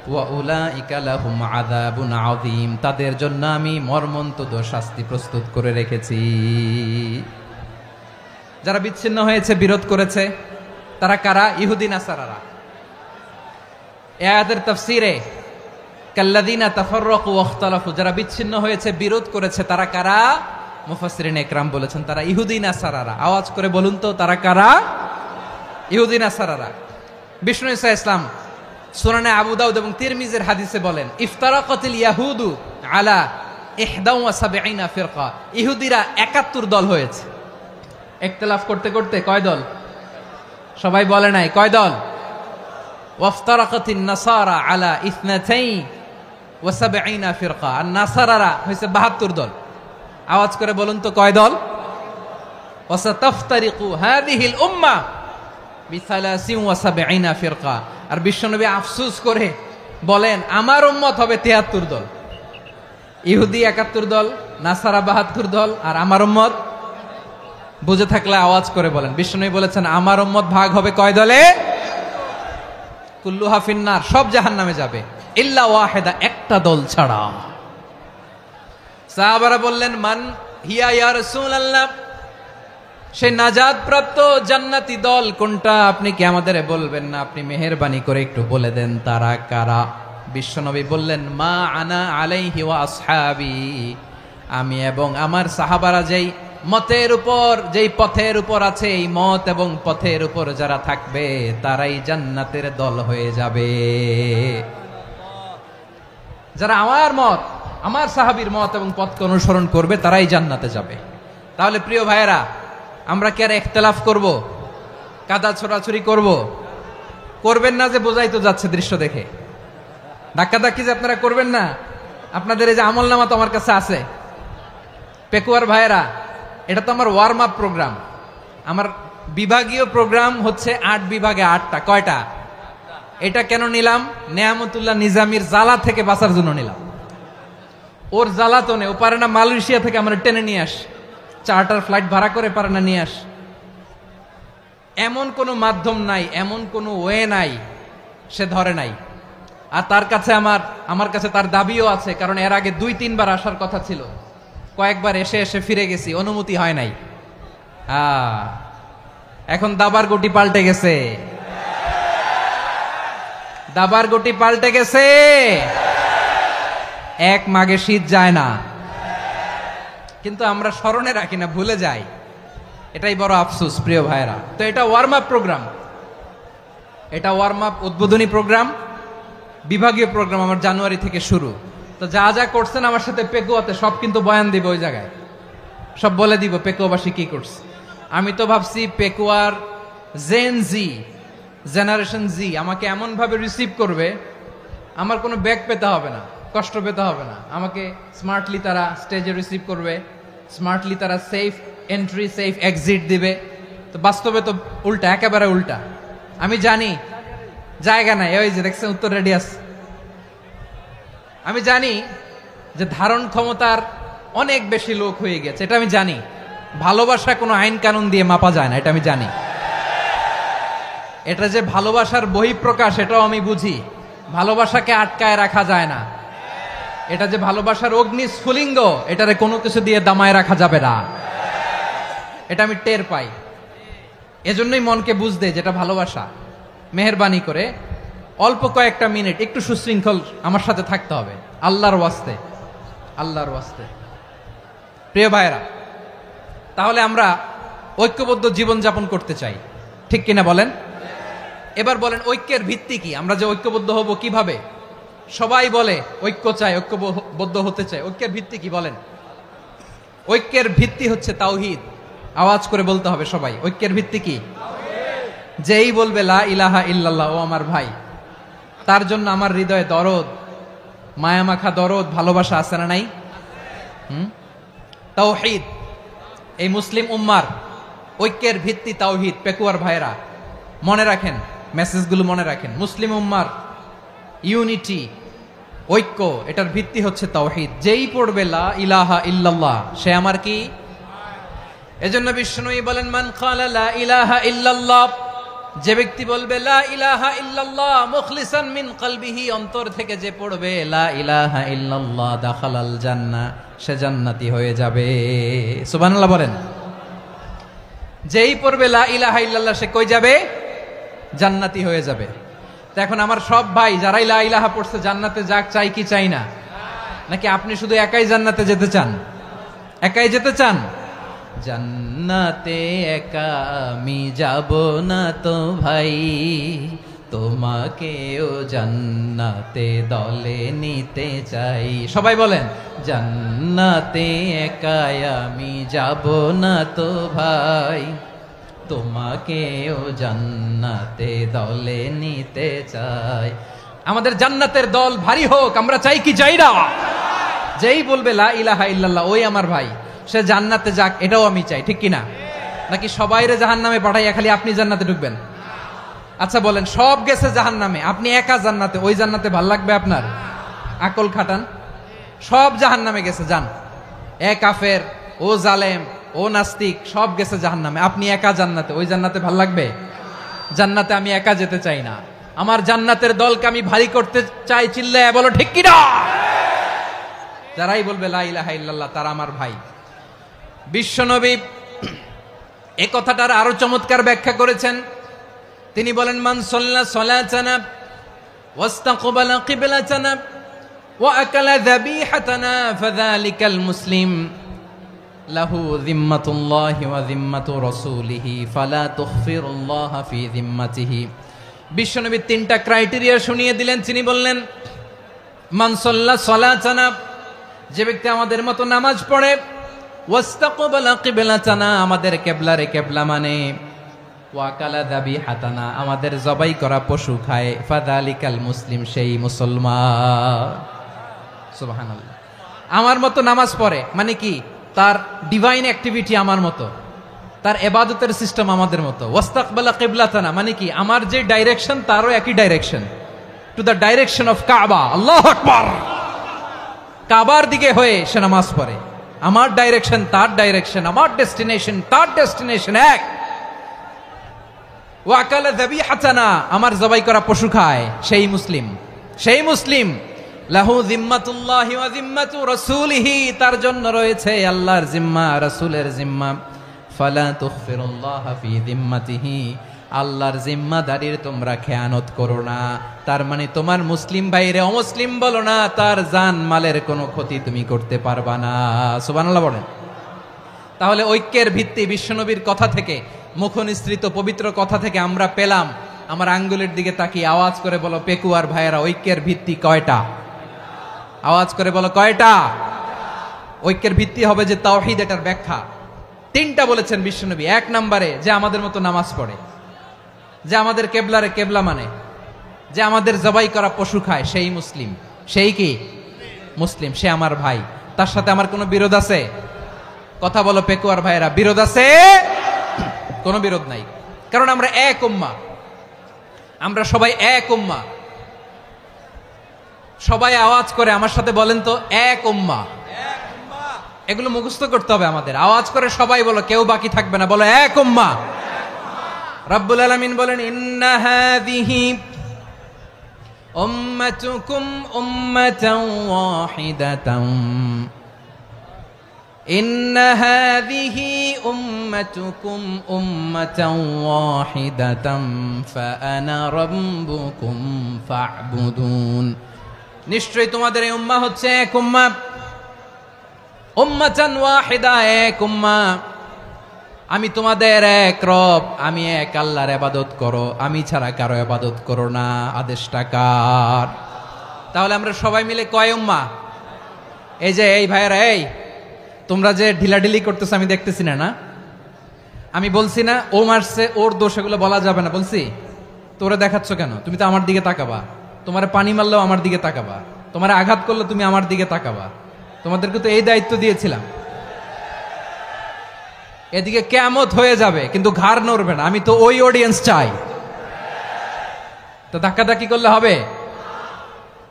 ওয়া উলাইকা লাহুম আযাবুন আযীম, তাদের জন্য আমি মর্মন্তুদ শাস্তি প্রস্তুত করে রেখেছি। যারা বিচ্ছিন্ন হয়েছে, বিরোধ করেছে, তারা কারা? ইহুদি নাসারারা। এই আয়াতের তাফসীরে কাল্লাযীনা তাফাররাকু ওয়াখতালাফু, যারা বিচ্ছিন্ন হয়েছে, বিরোধ করেছে, তারা কারা? মুফাসসিরিন একরাম বলেছেন তারা ইহুদি নাসারারা। আওয়াজ করে বলুন তো তারা কারা? ইহুদি নাসারারা। বিষ্ণু ঈসা ইসলাম সুনানে আবু দাউদ এবং তিরমিজির হাদিসে বলেন ইফতারাকাতিল ইয়াহুদু আলা 71 ফিরকা। ইহুদিরা 71 দল হয়েছে। ইখতিলাফ করতে করতে কয় দল? সবাই বলে নাই কয় দল? ওয়াফতারাকাতিন নাসারা আলা 72 ফিরকা। আর নাসারারা হয়েছে 72 দল। আওয়াজ করে বলুন তো কয় দল? ওয়াসাতাফতারিকু হাযিহিল উম্মাহ বি73 ফিরকা। আর বিশ্বনবী আফসোস করে বলেন আমার উম্মত হবে 73 দল। ইহুদি 71 দল, নাসারা 72 দল, আর আমার উম্মত বুঝে থাকলে আওয়াজ করে বলেন। বিশ্বনবী বলেছেন আমার উম্মত ভাগ হবে কয় দলে? কুল্লুহা ফিন্নার, সব জাহান্নামে যাবে, ইল্লা ওয়াহিদা, একটা দল ছাড়া। সাহাবারা বললেন মান হিয়া ইয়া রাসূলুল্লাহ, সেই নাজাত প্রাপ্ত জান্নাতি দল কোনটা? আপনি কি আমাদের বলবেন না? আপনি মেহেরবানি করে একটু বলে দেন তারা কারা? বিশ্বনবী বললেন মা আনা আলাইহি ওয়া আসহাবি, আমি এবং আমার সাহাবারা যেই মতের উপর, যেই পথের উপর আছে, এই মত এবং পথের উপর যারা থাকবে তারাই জান্নাতের দল হয়ে যাবে। যারা আমার মত, আমার সাহাবীর মত এবং পথকে অনুসরণ করবে তারাই জান্নাতে যাবে। তাহলে প্রিয় ভাইয়েরা, আমরা কি আর ইখতিলাফ করব? কাদা ছোড়াছুরি করব? করবেন না যে বোঝাই তো যাচ্ছে দৃশ্য দেখে। ধাক্কাধাক্কি যে আপনারা করবেন না। আপনাদের এই যে আমলনামা তো আমার কাছে আছে। পেকুয়ার ভাইয়েরা, এটা তো আমার ওয়ার্ম আপ প্রোগ্রাম। আমার বিভাগীয় প্রোগ্রাম হচ্ছে 8 বিভাগে 8টা। কয়টা? এটা কেন নিলাম? নেয়ামতুল্লাহ নিজামীর জ্বালা থেকে বাঁচার জন্য নিলাম। ওর জ্বালাতনে ও পারে না মালয়েশিয়া থেকে আমরা টেনে নিয়ে আস, চার্টার ফ্লাইট ভাড়া করে পারে না নিয়ে আস। এমন কোনো মাধ্যম নাই, এমন কোনো ওয়ে নাই সে ধরে নাই। আর তার কাছে আমার কাছে তার দাবিও আছে, কারণ এর আগে 2-3 বার আসার কথা ছিল। কয়েকবার এসে এসে ফিরে গেছি, অনুমতি হয় নাই। এখন দাবার গুটি পাল্টে গেছে, দাবার গুটি পাল্টে গেছে। এক মাঘে শীত যায় না, কিন্তু আমরা স্মরণে রাখি না, ভুলে যাই। এটাই বড় আফসোস প্রিয় ভাইরা। তো এটা ওয়ার্ম আপ প্রোগ্রাম, এটা ওয়ার্ম আপ উদ্বোধনী প্রোগ্রাম, বিভাগীয় প্রোগ্রাম আমার জানুয়ারি থেকে শুরু। তো যা যা করছেন আমার সাথে পেকুয়াতে সব কিন্তু বয়ান দিব, ওই জায়গায় সব বলে দিব পেকুয়াবাসী কি করছে। আমি তো ভাবছি পেকুয়ার জেনারেশন জি আমাকে এমন ভাবে রিসিভ করবে, আমার কোনো ব্যাক পেতে হবে না, কষ্ট পেতে হবে না। আমাকে স্মার্টলি তারা স্টেজে রিসিভ করবে, স্মার্টলি তারা সেফ এন্ট্রি সেফ এক্সিট দিবে। তো বাস্তবে তো উল্টা, একেবারে উল্টা। আমি জানি জায়গা নাই, ওই যে দেখছেন উত্তর রেডিয়াস। আমি জানি যে ধারণ ক্ষমতার অনেক বেশি লোক হয়ে গেছে, এটা আমি জানি। ভালোবাসা কোনো আইন কানুন দিয়ে মাপা যায় না, এটা আমি জানি। এটা যে ভালোবাসার বহিঃপ্রকাশ এটাও আমি বুঝি। ভালোবাসাকে আটকায় রাখা যায় না। এটা যে ভালোবাসার অগ্নি স্ফুলিঙ্গ, এটারে কোনো কিছু দিয়ে দামায় রাখা যাবে না, এটা আমি টের পাই। এজন্যই মনকে বুঝতে যেটা ভালোবাসা। মেহেরবানি করে অল্প কয়েকটা মিনিট একটু সুশৃঙ্খল আমার সাথে থাকতে হবে, আল্লাহর ওয়াস্তে, আল্লাহর ওয়াস্তে। প্রিয় ভাইরা, তাহলে আমরা ঐক্যবদ্ধ জীবন যাপন করতে চাই, ঠিক কিনা বলেন? এবার বলেন ঐক্যের ভিত্তি কি? আমরা যে ঐক্যবদ্ধ হব কিভাবে? সবাই বলে ঐক্য চাই, ঐক্যবদ্ধ হতে চাই। ঐক্যের ভিত্তি কি বলেন? ঐক্যের ভিত্তি হচ্ছে তাওহীদ। আওয়াজ করে বলতে হবে সবাই, ঐক্যের ভিত্তি কি? যেই বলবে লা ইলাহা ইল্লাল্লাহ, ও আমার ভাই, তার জন্য আমার হৃদয়ে দরদ, মায়ামাখা দরদ, ভালোবাসা আছে না নাই? তাওহীদ। এই মুসলিম উম্মার ঐক্যের ভিত্তি তাওহীদ। পেকুয়ার ভাইরা মনে রাখেন, মেসেজগুলো মনে রাখেন। মুসলিম উম্মার ইউনিটি, ঐক্য, এটার ভিত্তি হচ্ছে তাওহীদ। যেই পড়বে লা ইলাহা ইল্লাল্লাহ সে আমার কি? এজন্য বিষ্ণুই বলেন মান ক্বালা লা ইলাহা ইল্লাল্লাহ, যে ব্যক্তি বলবে লা ইলাহা ইল্লাল্লাহ মুখলিসান মিন কলবিহি, অন্তর থেকে যে পড়বে লা ইলাহা ইল্লাল্লাহ, দাখালাল জান্নাহ, সে জান্নাতি হয়ে যাবে। সুবহানাল্লাহ বলেন। যেই পড়বে লা ইলাহা ইল্লাল্লাহ সে কই যাবে? জান্নাতি হয়ে যাবে। তো এখন আমার সব ভাই যারাই লা ইলাহা পড়ছে জান্নাতে যাক, চাই কি চাই না? নাকি আপনি শুধু একাই জান্নাতে যেতে চান? একাই যেতে চান? জান্নাতে একা আমি যাব না তো ভাই, তোমাকেও জান্নাতে দলে নিতে চাই। সবাই বলেন, জান্নাতে একা আমি যাব না তো ভাই, তোমাকেও জান্নাতে দলে নিতে চাই। আমাদের জান্নাতের দল ভারী হোক, আমরা চাই কি চাই না? যেই বলবে লা ইলাহা ইল্লাল্লাহ ওই আমার ভাই, সে জান্নাতে যাক, এটাও আমি চাই, ঠিক কিনা? নাকি সবাইরে জাহান্নামে পাঠাইয়া খালি আপনি জান্নাতে ঢুকবেন? আচ্ছা বলেন, সব গেছে জাহান্নামে, আপনি একা জান্নাতে, ওই জান্নাতে ভাল লাগবে আপনার? আকল খাটান। সব জাহান্নামে গেছে, যান। এ কাফের, ও জালেম, ও নাস্তিক, সব গেছে জাহান্নামে, আপনি একা জান্নাতে, ওই জান্নাতে ভাল লাগবে? জান্নাতে আমি একা যেতে চাই না, আমার জান্নাতের দলকে আমি ভারী করতে চাই। চিল্লায় বলো ঠিক কিনা? যারাই বলবে লা ইলাহা ইল্লাল্লাহ তারা আমার ভাই। বিশ্বনবী এই কথাটার আরো চমৎকার ব্যাখ্যা করেছেন। তিনি বলেন, মান সাল্লা সালাতানা ওয়াস্তাকবালা কিবলাতানা ওয়া আকালা যাবিহাতানা ফাযালিকাল মুসলিম লাহু যিম্মাতুল্লাহি ওয়া যিম্মাতু রাসূলিহি ফালা তুখফিরুল্লাহা ফি যিম্মাতিহি। বিশ্বনবী তিনটা ক্রাইটেরিয়া শুনিয়ে দিলেন। তিনি বললেন, মান সাল্লা সালাতানা, যে ব্যক্তি আমাদের মতো নামাজ পড়ে, ওয়াস্তাকবালা কিবলাতানা, আমাদের কিবলারে কিবলা মানে, ওয়াকালা যাবিহাতানা, আমাদের জবাই করা পশু খায়, ফাযালিকাল মুসলিম, সেই মুসলমান। সুবহানাল্লাহ। আমার মতো নামাজ পড়ে মানে কি? তার ডিভাইন অ্যাক্টিভিটি আমার মতো, তার ইবাদতের সিস্টেম আমাদের মতো। ওয়াস্তাকবালা কিবলাতানা মানে কি? আমার যে ডাইরেকশন তারও একই direction, to the direction of কাবা। আল্লাহু আকবার। কাবার দিকে হয়ে সে নামাজ পড়ে। আমার ডাইরেকশন তার ডাইরেকশন, আমার ডেস্টিনেশন তার ডেস্টিনেশন এক। ওয়াকালা যাবিহাতানা, আমার জবাই করা পশু খায়, সেই মুসলিম। সেই মুসলিম। লাহু যিম্মাতুল্লাহি ওয়া যিম্মাতু রাসূলিহি, তার জন্য রয়েছে আল্লাহর জিম্মা, রাসূলের জিম্মা। ফালা তুখফিরুল্লাহা ফি যিম্মাতিহি, আল্লাহর জিম্মাদারির তোমরা খেয়ানত করো না। তার মানে তোমার মুসলিম ভাইরে অমুসলিম বলো না, তার জান মালের কোনো ক্ষতি তুমি করতে পারবা না। সুবহানাল্লাহ বলেন। তাহলে ঐক্যের ভিত্তি বিশ্বনবীর কথা থেকে, মুখনিসৃত পবিত্র কথা থেকে আমরা পেলাম। আমার আঙ্গুলের দিকে তাকিয়ে আওয়াজ করে বলো পেকুয়ার ভাইয়েরা, ঐক্যের ভিত্তি কয়টা? আওয়াজ করে বলো কয়টা? ঐক্যের ভিত্তি হবে যে তাওহীদ, এটার ব্যাখ্যা তিনটা বলেছেন বিশ্বনবী। এক নম্বরে, যে আমাদের মতো নামাজ পড়ে, যে আমাদের কেবলারে কেবলা মানে, যে আমাদের জবাই করা পশু খায়, সেই মুসলিম। সেই কি? মুসলিম। সে আমার ভাই। তার সাথে আমার কোনো বিরোধ আছে? কথা বলো পেকুয়ার ভাইয়েরা, বিরোধ আছে? কোনো বিরোধ নাই, কারণ আমরা এক উম্মাহ, আমরা সবাই এক উম্মাহ। সবাই আওয়াজ করে আমার সাথে বলেন তো, এক উম্মাহ। এগুলো মুখস্থ করতে হবে আমাদের। আওয়াজ করে সবাই বলো, কেউ বাকি থাকবে না, বলো এক উম্মাহ। রব্বুল আলামিন বলেন, ইন্না হাযিহি উম্মাতুকুম উম্মাতান ওয়াহিদাতান, ইন্না হাযিহি উম্মাতুকুম উম্মাতান ওয়াহিদাতান ফাআনা রাব্বুকুম ফা'বুদুন। নিশ্চয়ই তোমাদের এই উম্মাহ হচ্ছে এক উম্মাহ। উম্মাতান ওয়াহিদা, এক উম্মাহ। আমি তোমাদের এক রব, আমি এক আল্লাহর ইবাদত করো, আমি ছাড়া কারো ইবাদত করো না। আদেশটা কার? তাহলে আমরা সবাই মিলে কয় উম্মাহ? এই যে এই ভাইয়েরা, এই তোমরা যে ঢিলাঢিলি করতেছো আমি দেখতেছি না, না? আমি বলছি না ও মারছে, ওর দোষ, এগুলো বলা যাবে না বলছি? তোরা দেখাচ্ছ কেন? তুমি তো আমার দিকে তাকাবা। তোমার পানি মারলেও আমার দিকে তাকাবা, তোমার আঘাত করলে তুমি আমার দিকে তাকাবা। তোমাদেরকে তো এই দায়িত্ব দিয়েছিলাম। এদিকে কিয়ামত হয়ে যাবে কিন্তু ঘাড় নড়বে না, আমি তো ওই অডিয়েন্স চাই। তো ধাক্কাধাক্কি করলে হবে?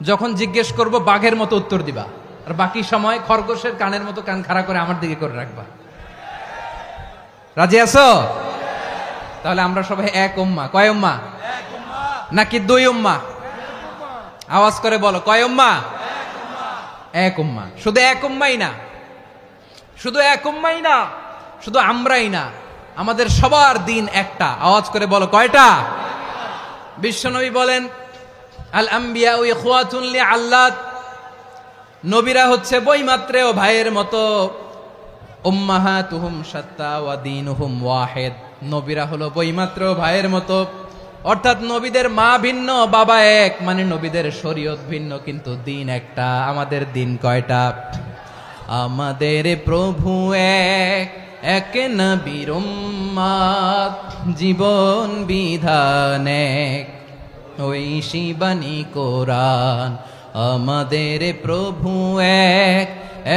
যখন জিজ্ঞেস করব বাঘের মতো উত্তর দিবা, আর বাকি সময় খরগোশের কানের মতো কান খাড়া করে আমার দিকে করে রাখবা। রাজি আছো? তাহলে আমরা সবাই এক উম্মাহ। কয় উম্মাহ? নাকি দুই উম্মাহ? আওয়াজ করে বলো, কয় উম্মাহ? এক উম্মাহ। শুধু এক উম্মাই না, শুধু এক উম্মাই না, শুধু আমরাই না, আমাদের সবার দিন একটা। আওয়াজ করে বলো কয়টা? বিশ্বনবী বলেন, আল আম্বিয়া ইখওয়াতুন লিআল্লাত, নবীরা হচ্ছে বইমাত্রেও ভাইয়ের মতো। উম্মাহাতুহুম শাত্তা ওয়া দীনুহুম ওয়াহিদ। নবীরা হলো বইমাত্র ভাইয়ের মতো, অর্থাৎ নবীদের মা ভিন্ন বাবা এক, মানে নবীদের শরীয়ত ভিন্ন কিন্তু দিন একটা। আমাদের দিন কয়টা? আমাদের প্রভু এক, এক নবীর উম্মত, জীবন বিধান এক, ওই শিবানী কোরআন। আমাদের প্রভু এক,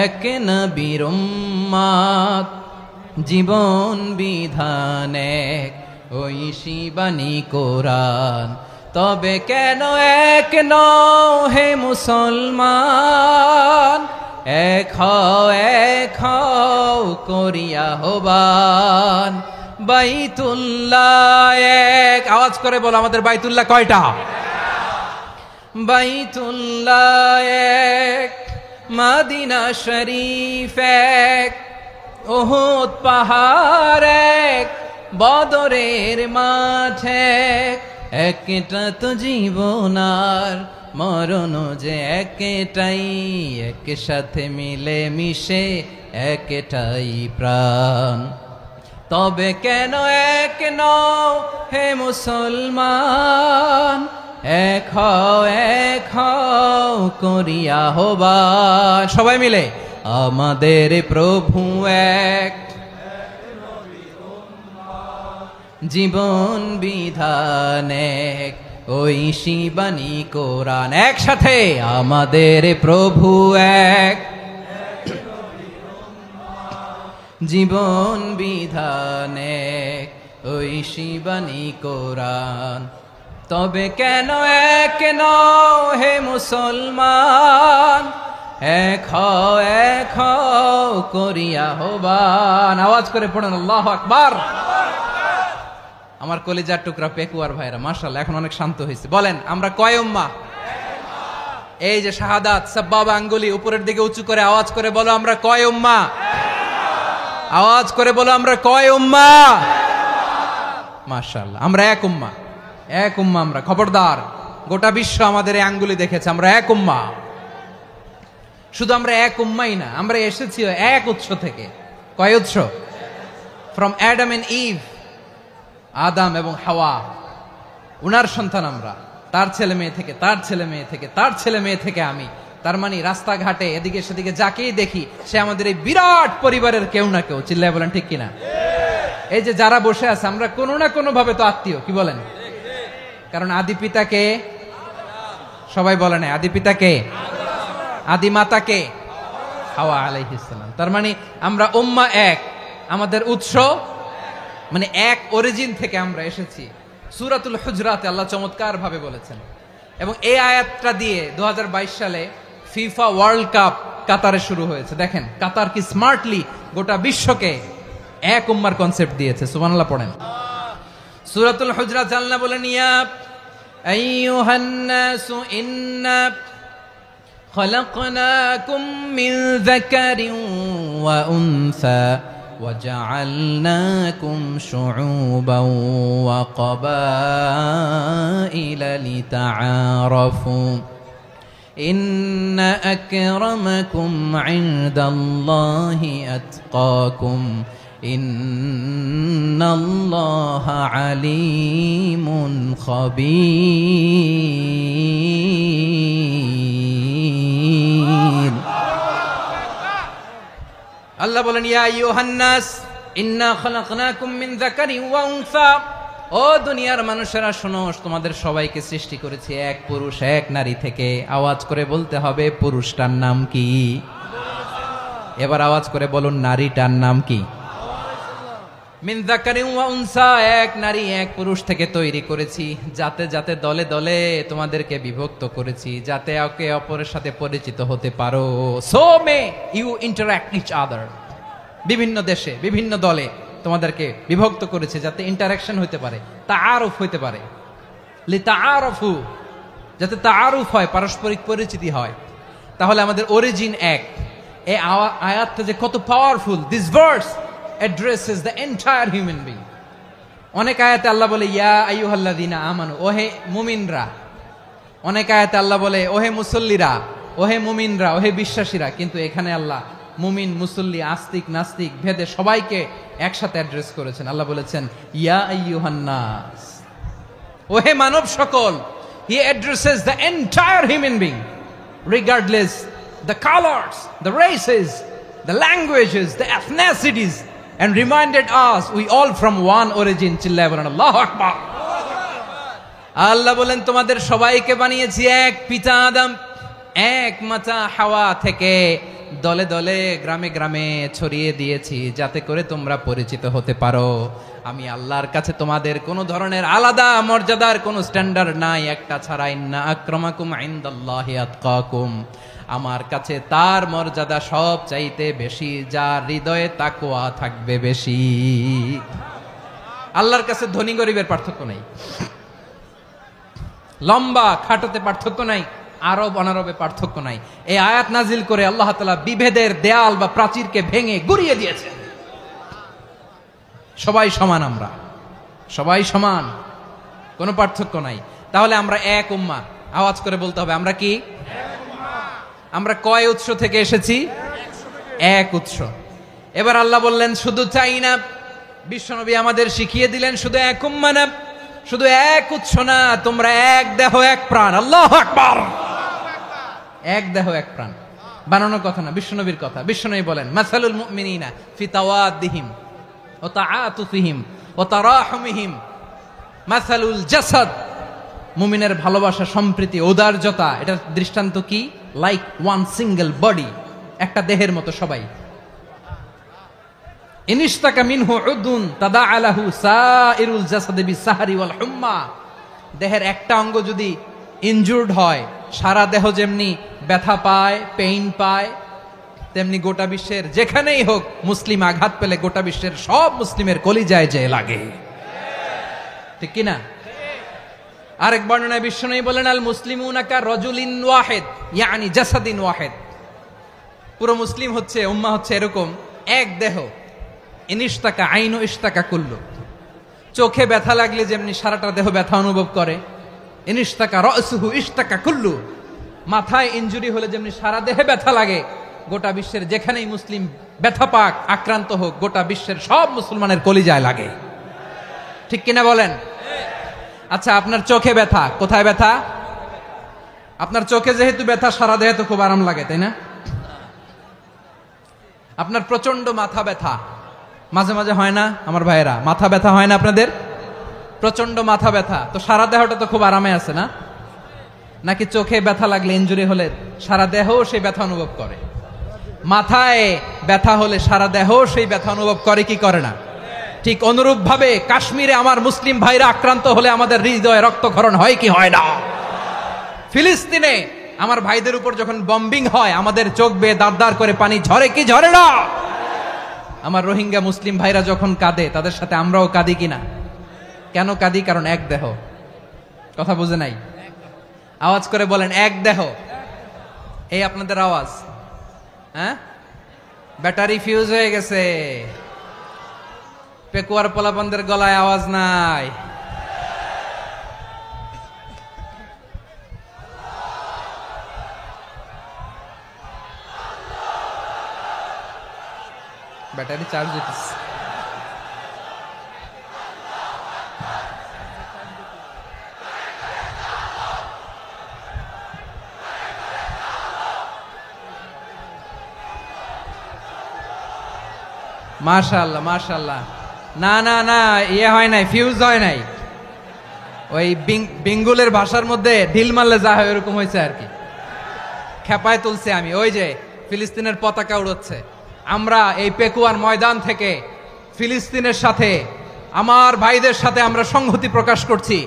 এক নবীর উম্মত, জীবন বিধান এক, ওই শিবানী কোরআন। তবে কেন এক নও হে মুসলমান, এক হও করিয়া হবান। বাইতুল্লাহ এক, আওয়াজ করে বলো আমাদের বাইতুল্লাহ কয়টা? বাইতুল্লাহ এক, মদিনা শরীফ এক, উহুদ পাহাড় এক, বদরের মাঠ এক। একটা তো জীবন আর মরণ যে একটাই, এক সাথে মিলে মিশে একটাই প্রাণ। তবে কেন এক নও হে মুসলমান, এক হও করিয়া হবান। সবাই মিলে আমাদের প্রভু এক, জীবন বিধান এক, ওই শিবানী কোরআন। একসাথে আমাদের প্রভু এক, জীবন বিধান এক, ওই শিবানী কোরআন। তবে কেন এক নও হে মুসলমান, এক হও করিয়া হবান। আওয়াজ করে পড়েন আল্লাহু আকবার। আমার কলিজার টুকরা পেকুয়ার ভাইরা মাশাআল্লাহ এখন অনেক শান্ত হয়েছে। বলেন আমরা কয় উম্মাহ? এই যে শাহাদাত সাব্বাবা আঙ্গুলি উপরের দিকে উঁচু করে আওয়াজ করে বলো আমরা কয় উম্মাহ? আওয়াজ করে বলো আমরা কয় উম্মাহ? মাশাআল্লাহ আমরা এক উম্মাহ, এক উম্মাহ আমরা। খবরদার, গোটা বিশ্ব আমাদের এই আঙ্গুলি দেখেছে, আমরা এক উম্মাহ। শুধু আমরা এক উম্মাই না, আমরা এসেছি এক উৎস থেকে। কয় উৎস? ফ্রম অ্যাডাম এন্ড ইভ, আদম এবং হাওয়া, উনার সন্তান আমরা। তার ছেলে মেয়ে থেকে, তার ছেলে মেয়ে থেকে, তার ছেলে মেয়ে থেকে আমি। তার মানে রাস্তাঘাটে এদিকে সেদিকে যাকেই দেখি সে আমাদের এই বিরাট পরিবারের কেউ না কেউ। চিল্লায় বলেন ঠিক কিনা? এই যে যারা বসে আছে আমরা কোনো না কোনো ভাবে তো আত্মীয়, কি বলেন? কারণ আদি পিতাকে সবাই বলে না, আদি পিতাকে, আদি মাতাকে হাওয়া আলাইহিস সালাম। তার মানে আমরা উম্মাহ এক, আমাদের উৎস মানে এক অরিজিন থেকে আমরা এসেছি। সূরাতুল হুজরাতে আল্লাহ চমৎকার ভাবে বলেছেন, এবং এই আয়াতটা দিয়ে 2022 সালে ফিফা ওয়ার্ল্ড কাপ কাতারে শুরু হয়েছে। দেখেন কাতার কি স্মার্টলি গোটা বিশ্বকে এক উম্মার কনসেপ্ট দিয়েছে। সুবহানাল্লাহ পড়েন। সূরাতুল হুজরাত আল্লাহ বলেন, ইয়া আইয়ুহান নাসু ইন্না খলাকনাকুম মিন যাকারিন ওয়া উনসা وجعلناكم شعوبا وقبائل لتعارفوا إن أكرمكم عند الله أتقاكم إن الله عليم خبير। আল্লাহ বলেন, ইয়া আইয়ুহান নাস ইন্না খলাকনাকুম মিন যাকারিন ওয়া উনসা, ও দুনিয়ার মানুষেরা শোনো, তোমাদের সবাইকে সৃষ্টি করেছি এক পুরুষ এক নারী থেকে। আওয়াজ করে বলতে হবে পুরুষটার নাম কি? এবার আওয়াজ করে বলুন নারীটার নাম কি? মিন যাকারিন ওয়া উনসা, এক নারী এক পুরুষ থেকে তৈরি করেছি। যাতে যাতে দলে দলে তোমাদেরকে বিভক্ত করেছি, যাতে একে অপরের সাথে পরিচিত হতে পারো। So may you interact each other. বিভিন্ন দেশে বিভিন্ন দলে তোমাদেরকে বিভক্ত করেছে যাতে ইন্টারাকশন হইতে পারে, তাআরুফ হইতে পারে। লিতাআরফু, যাতে তাআরুফ হয়, পারস্পরিক পরিচিতি হয়। তাহলে আমাদের অরিজিন এক। এই আয়াতটা যে কত powerful! This verse addresses the entire human being. অনেক আয়াতে আল্লাহ বলে ইয়া আইয়ুহাল্লাযীনা আমানু, ওহে মুমিনরা। অনেক আয়াতে আল্লাহ বলে ওহে মুসল্লিরা, ওহে মুমিনরা, ওহে বিশ্বাসীরা। কিন্তু এখানে আল্লাহ মুমিন মুসল্লি আস্তিক নাস্তিক ভেদে সবাইকে একসাথে অ্যাড্রেস করেছেন। আল্লাহ বলেছেন ইয়া আইয়ুহান নাস, ওহে মানব সকল। He addresses the entire human being regardless the colors, the races, the languages, the ethnicities, and reminded us we all from one origin. চিল্লায় বলেন আল্লাহু আকবার। আল্লাহ বলেন তোমাদের সবাইকে বানিয়েছি এক পিতা আদম, এক মাতা হাওয়া থেকে, দলে দলে গ্রামে গ্রামে ছড়িয়ে দিয়েছি যাতে করে তোমরা পরিচিত হতে পারো। আমি আল্লাহর কাছে তোমাদের কোনো ধরনের আলাদা মর্যাদার কোনো স্ট্যান্ডার্ড নাই একটা ছাড়া। ইন্না আক্রামাকুম ইনদাল্লাহি আতকাকুম, আমার কাছে তার মর্যাদা সব চাইতে বেশি যার হৃদয়ে তাকওয়া থাকবে বেশি। আল্লাহর কাছে ধনী গরিবের পার্থক্য নাই, লম্বা খাটোতে পার্থক্য নাই, আরব অনারবে পার্থক্য নাই। এই আয়াত নাজিল করে আল্লাহ তাআলা বিভেদের দেয়াল বা প্রাচীরকে ভেঙে গুড়িয়ে দিয়েছেন। সবাই সমান, আমরা সবাই সমান, কোনো পার্থক্য নাই। তাহলে আমরা এক উম্মাহ, আওয়াজ করে বলতে হবে আমরা কি? আমরা কয় উৎস থেকে এসেছি? এক উৎস। এবার আল্লাহ বললেন শুধু চাই না, বিশ্বনবী আমাদের শিখিয়ে দিলেন শুধু এক উম্মাহ না, শুধু এক উৎস না, তোমরা এক দেহ এক প্রাণ। আল্লাহু আকবার। এক দেহ এক প্রাণ বানানো কথা না, বিশ্বনবীর কথা। বিশ্বনবী বলেন মাসালুল মুমিনিনা ফি তাওয়াদ্দিহিম ওয়া তাআতুফিহিম ওয়া তারাহুমিহিম মাসালুল জাসাদ, মুমিনের ভালোবাসা, সম্প্রীতি, ঔদার্যতা, এটার দৃষ্টান্ত কি? লাইক ওয়ান সিঙ্গেল বডি, একটা দেহের মতো সবাই। ইনিশতাকা মিনহু উদুন তাদাআ লাহু সাইরুল জাসাদি বিসাহরি ওয়াল হুম্মা, দেহের একটা অঙ্গ যদি ইনজুরড হয় সারা দেহ যেমনি ব্যথা পায়, পেইন পায়, তেমনি গোটা বিশ্বের যেখানেই হোক মুসলিম আঘাত পেলে গোটা বিশ্বের সব মুসলিমের কলিজায় যে লাগে, ঠিক কিনা? আরেক বর্ণনায় বিশ্বনবী বলেন আল মুসলিমুনা কা রাজুলিন ওয়াহিদ ইয়ানি জাসাদিন ওয়াহিদ, পুরো মুসলিম হচ্ছে, উম্মাহ হচ্ছে এরকম এক দেহ। ইনিশতাকা আইনু ইশতাকা কুল্লু, চোখে ব্যথা লাগলে যেমনি সারাটা দেহ ব্যথা অনুভব করে, ইনিশতাকা রাসুহু ইশতাকা কুল্লু, মাথায় ইনজুরি হলে যেমনি সারা দেহে ব্যথা লাগে, গোটা বিশ্বের যেখানেই মুসলিম ব্যথা পাক, আক্রান্ত হোক, গোটা বিশ্বের সব মুসলমানের কলিজায় লাগে, ঠিক কিনা বলেন? আচ্ছা, আপনার চোখে ব্যথা, কোথায় ব্যথা? আপনার চোখে যেহেতু ব্যথা, সারা দেহে তো খুব আরাম লাগে, তাই না? আপনার প্রচন্ড মাথা ব্যথা মাঝে মাঝে হয় না আমার ভাইয়েরা? মাথা ব্যথা হয় না আপনাদের? প্রচন্ড মাথা ব্যথা, তো সারা দেহটা তো খুব আরামে আছে না? নাকি চোখে ব্যথা লাগলে, ইনজুরি হলে সারা দেহ সেই ব্যথা অনুভব করে? মাথায় ব্যথা হলে সারা দেহ সেই ব্যথা অনুভব করে কি করে না? ঠিক অনুরূপ ভাবে কাশ্মীরে আমার মুসলিম ভাইরা আক্রান্ত হলে আমাদের হৃদয়ে রক্তক্ষরণ হয় কি হয় না? ফিলিস্তিনে আমার ভাইদের উপর যখন বম্বিং হয় আমাদের চোখ বেয়ে দাঁড় দাঁড় করে পানি ঝরে কি ঝরে না? আমার রোহিঙ্গা মুসলিম ভাইরা যখন কাঁদে তাদের সাথে আমরাও কাঁদি কিনা? কেন কাঁদি? কারণ এক দেহ। কথা বুঝে নাই? আওয়াজ করে বলেন এক দেহ। এই আপনাদের আওয়াজ, হ্যাঁ? ব্যাটারি ফিউজ হয়ে গেছে, পেকুয়ার পোলাপানদের গলায় আওয়াজ নাই। ব্যাটারি চার্জ দিতেছে। মাশাআল্লাহ মাশাআল্লাহ। না না না, ইয়ে হয় নাই, ফিউজ হয় নাই। ওই বেঙ্গলের ভাষার মধ্যে ঢিল মারলে যা হয় এরকম হয়েছে আর কি। খেপায় তুলছে আমি। ওই যে ফিলিস্তিনের পতাকা উড়ছে, আমরা এই পেকুয়ার ময়দান থেকে ফিলিস্তিনের সাথে, আমার ভাইদের সাথে আমরা সংহতি প্রকাশ করছি।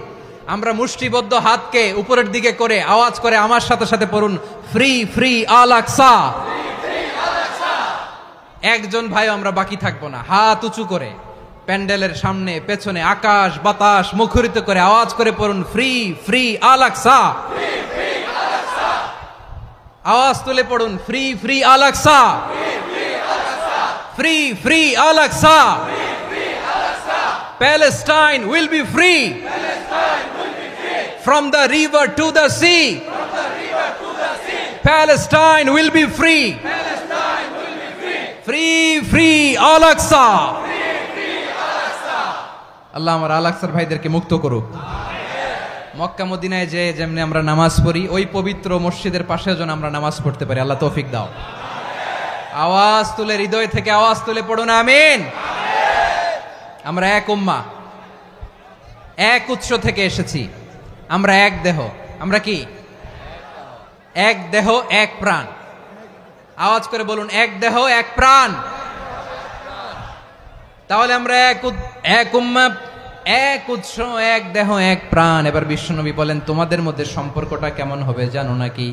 আমরা মুষ্টিবদ্ধ হাতকে উপরের দিকে করে আওয়াজ করে আমার সাথে সাথে পড়ুন, ফ্রি ফ্রি আল আকসা। একজন ভাই আমরা বাকি থাকবো না। হাত উঁচু করে প্যান্ডেলের সামনে পেছনে আকাশ বাতাস মুখরিত করে আওয়াজ করে পড়ুন, ফ্রি ফ্রি আল আকসা। আওয়াজ তুলে পড়ুন, free free Al Aqsa, free free Al Aqsa. Palestine will be free from the river to the sea. Palestine will be free free free Al Aqsa. আল্লাহ আমার আল আকসার ভাইদেরকে মুক্ত করুক। মক্কা মদিনায় যে যেমনি আমরা নামাজ পড়ি, ওই পবিত্র মসজিদের পাশে যেন আমরা নামাজ পড়তে পারি। আল্লাহ তৌফিক দাও। আওয়াজ তুলে, হৃদয় থেকে আওয়াজ তুলে পড়ুন আমিন। আমরা এক উম্মাহ, এক উৎস থেকে এসেছি। আমরা এক দেহ। আমরা কি? এক দেহ এক প্রাণ। আওয়াজ করে বলুন, এক দেহ এক প্রাণ। তাহলে আমরা এক উম্মাহ, এক উৎস, এক দেহ এক প্রাণ। এবার বিশ্বনবী বলেন, তোমাদের মধ্যে সম্পর্কটা কেমন হবে জানো নাকি?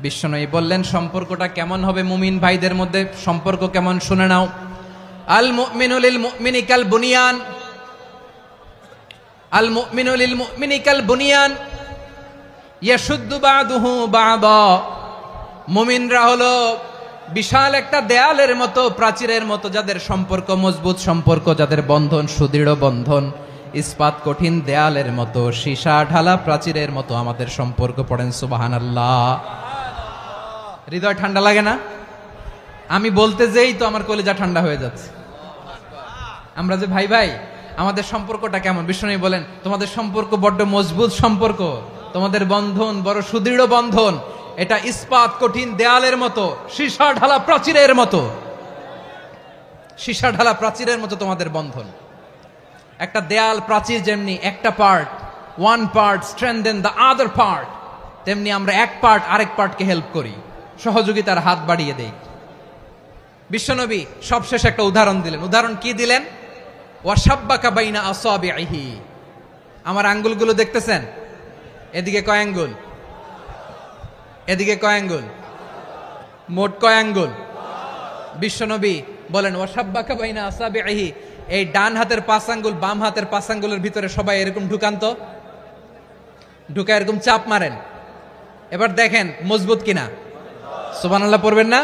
বিশ্বনবী বললেন, সম্পর্কটা কেমন হবে? মুমিন ভাইদের মধ্যে সম্পর্ক কেমন শুনে নাও। আল মুমিনু লিল মুমিনি কাল বুনিয়ান, আল মুমিনু লিল মুমিনি কাল বুনিয়ান ইয়াশুদ্দু বাদুহু বাদা। মুমিনরা হলো বিশাল একটা দেয়ালের মতো, প্রাচীরের মতো, যাদের সম্পর্ক মজবুত সম্পর্ক, যাদের বন্ধন সুদৃঢ় বন্ধন, ইস্পাত কঠিন দেয়ালের মতো, সীসা ঢালা প্রাচীরের মতো আমাদের সম্পর্ক। পড়েন সুবহানাল্লাহ। হৃদয় ঠান্ডা লাগে না? আমি বলতে যেই তো আমার কলিজা ঠান্ডা হয়ে যাচ্ছে। আমরা যে ভাই ভাই, আমাদের সম্পর্কটা কেমন? বিষ্ণু বলেন, তোমাদের সম্পর্ক বড্ড মজবুত সম্পর্ক, তোমাদের বন্ধন বড় সুদৃঢ় বন্ধন, এটা ইস্পাত কঠিন দেয়ালের মতো, সীসা ঢালা প্রাচীরের মতো, সীসা ঢালা প্রাচীরের মতো তোমাদের বন্ধন। একটা দেয়াল প্রাচীর যেমনি একটা part, one part strengthen the other part, তেমনি আমরা এক পার্ট আরেক পার্টকে হেল্প করি, সহযোগিতার হাত বাড়িয়ে দেই। বিশ্বনবী সবশেষ একটা উদাহরণ দিলেন। উদাহরণ কি দিলেন? ওয়াশাব্বাকা বাইনা আসাবিহি। আমার আঙ্গুলগুলো দেখতেছেন? এদিকে কয় আঙ্গুল? এদিকে কয় আঙ্গুল? মোট কয় আঙ্গুল? বিশ্বনবী বলেন, ওয়াশাব্বাকা বাইনা আসাবিহি। এই ডান হাতের 5 আঙ্গুল বাম হাতের 5 আঙ্গুলের ভিতরে সবাই এরকম ঢুকান তো, ঢুকা এরকম চাপ মারেন। এবার দেখেন মজবুত কিনা। সুবহানাল্লাহ পড়বেন না?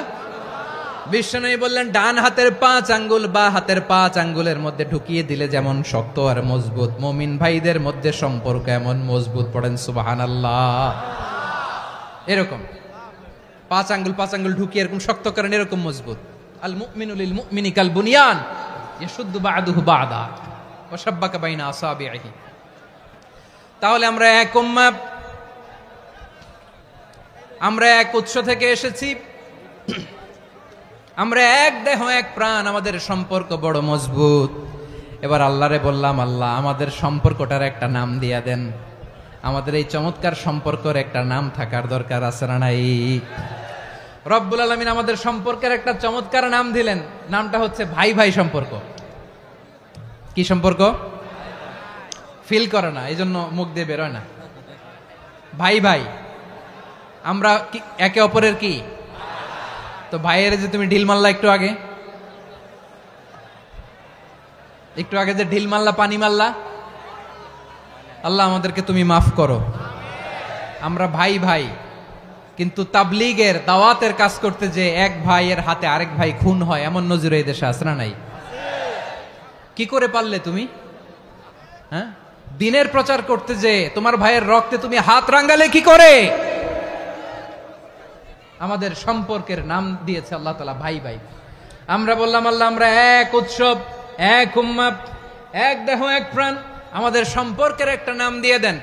বিশ্বনবী বললেন, ডান হাতের 5 আঙ্গুল বা হাতের 5 আঙ্গুলের মধ্যে ঢুকিয়ে দিলে যেমন শক্ত আর মজবুত, মুমিন ভাইদের মধ্যে সম্পর্ক এমন মজবুত। পড়েন সুবহানাল্লাহ। এরকম 5 আঙ্গুল ঢুকিয়ে এরকম শক্ত করেন, এরকম মজবুত। আল মুমিনু লিল মুমিনি কাল বুনিয়ান ইয়াশুদ্দু বাদুহু বাদা ওয়া শাব্বাকা বাইনা আসাবিহি। তাহলে আমরা এক উম্মাহ, আমরা এক উৎস থেকে এসেছি, আমরা এক দেহ এক প্রাণ, আমাদের সম্পর্ক বড় মজবুত। এবার আল্লাহরে বললাম, আল্লাহ আমাদের সম্পর্কটার একটা নাম দিয়া দেন। আমাদের এই চমৎকার সম্পর্কের একটা নাম থাকার দরকার আছে না নাই? রব্বুল আলামিন আমাদের সম্পর্কের একটা চমৎকার নাম দিলেন। নামটা হচ্ছে ভাই ভাই সম্পর্ক। কি সম্পর্ক? ফিল করে না, এই জন্য মুখ দিয়ে বেরোয় না। ভাই ভাই, আমরা একে অপরের কি? তো ভাইয়ের যে তুমি ঢিল মারলা একটু আগে, যে ঢিল মারলা, পানি মারলা, আল্লাহ আমাদেরকে তুমি মাফ করো। আমরা ভাই ভাই, কিন্তু তাবলীগের দাওয়াতের কাজ করতে যে এক ভাইয়ের হাতে আরেক ভাই খুন হয়, এমন নজির এই দেশে আছে না নাই? কি করে পারলে তুমি? হ্যাঁ, দিনের প্রচার করতে যে তোমার ভাইয়ের রক্তে তুমি হাত রাঙ্গালে কি করে? আমাদের সম্পর্কের নাম দিয়েছে আল্লাহ তাআলা ভাই ভাই। আমরা বললাম, আল্লাহ আমরা এক উৎসব, এক উম্মাহ, এক দেহ এক প্রাণ, আমাদের সম্পর্কের একটা নাম দিয়ে দেন।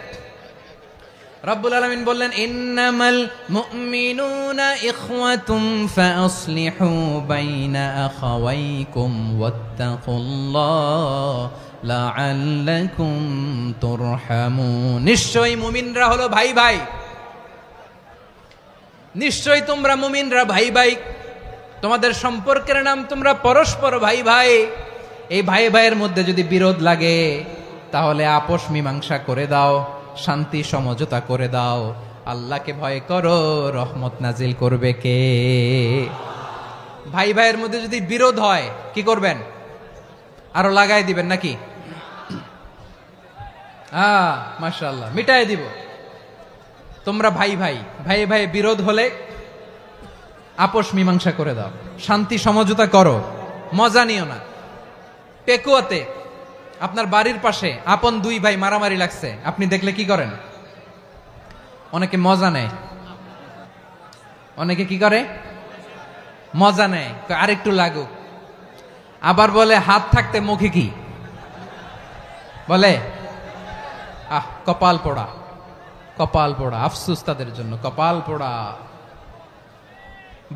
রব্বুল আলামিন বললেন, ইন্নামাল মুমিনুনা ইখওয়াতুম ফাসলিহু বাইনা আখাওয়াইকুম ওয়াত্তাকুল্লাহ লাআল্লাকুম তুরহামুন। নিশ্চয়ই মুমিনরা হলো ভাই ভাই, নিশ্চয়ই তোমরা মুমিনরা ভাই ভাই, তোমাদের সম্পর্কের নাম তোমরা পরস্পর ভাই ভাই। এই ভাই ভাইয়ের মধ্যে যদি বিরোধ লাগে তাহলে আপোষ মীমাংসা করে দাও, শান্তি সমঝোতা করে দাও। আল্লাহকে ভয় করো, রহমত নাজিল করবে কে? ভাই ভাইয়ের মধ্যে যদি বিরোধ হয় কি করবেন? আরো লাগাই দিবেন নাকি? মাশাআল্লাহ, মিটাই দিব। তোমরা ভাই ভাই, ভাই ভাই বিরোধ হলে আপোষ মীমাংসা করে দাও, শান্তি সমঝোতা করো, মজা নিও না। পেকুয়াতে আপনার বাড়ির পাশে আপন 2 ভাই মারামারি লাগছে, আপনি দেখলে কি করেন? অনেকে মজা নেয়, অনেকে কি করে? মজা নেয়, আরেকটু লাগুক। আবার বলে হাত থাকতে মুখে কি বলে, কপাল পোড়া, কপাল পোড়া, আফসুস তাদের জন্য, কপাল পোড়া।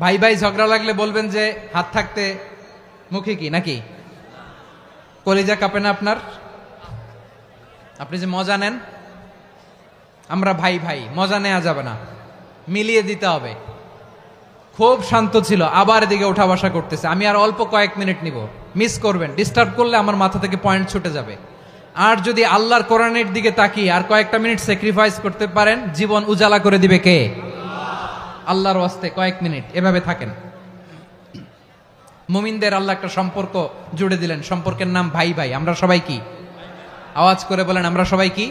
ভাই ভাই ঝগড়া লাগলে বলবেন যে হাত থাকতে মুখে কি, নাকি কলিজা কাঁপে না আপনার? আপনি যে মজা নেন, আমরা ভাই ভাই, মজা নেওয়া যাবে না, মিলিয়ে দিতে হবে। খুব শান্ত ছিল, আবার এদিকে ওঠা বসা করতেছে। আমি আর অল্প কয়েক মিনিট নিব, মিস করবেন, ডিস্টার্ব করলে আমার মাথা থেকে পয়েন্ট ছুটে যাবে। আর যদি আল্লাহর কোরআনের দিকে তাকিয়ে আর কয়েকটা মিনিট স্যাক্রিফাইস করতে পারেন, জীবন উজালা করে দিবে কে? আল্লাহর ওয়াস্তে কয়েক মিনিট এভাবে থাকেন। মুমিনদের আল্লাহ একটা সম্পর্ক জুড়ে দিলেন, সম্পর্কের নাম ভাই ভাই। আমরা সবাই কি? আওয়াজ করে বলেন, আমরা সবাই কি?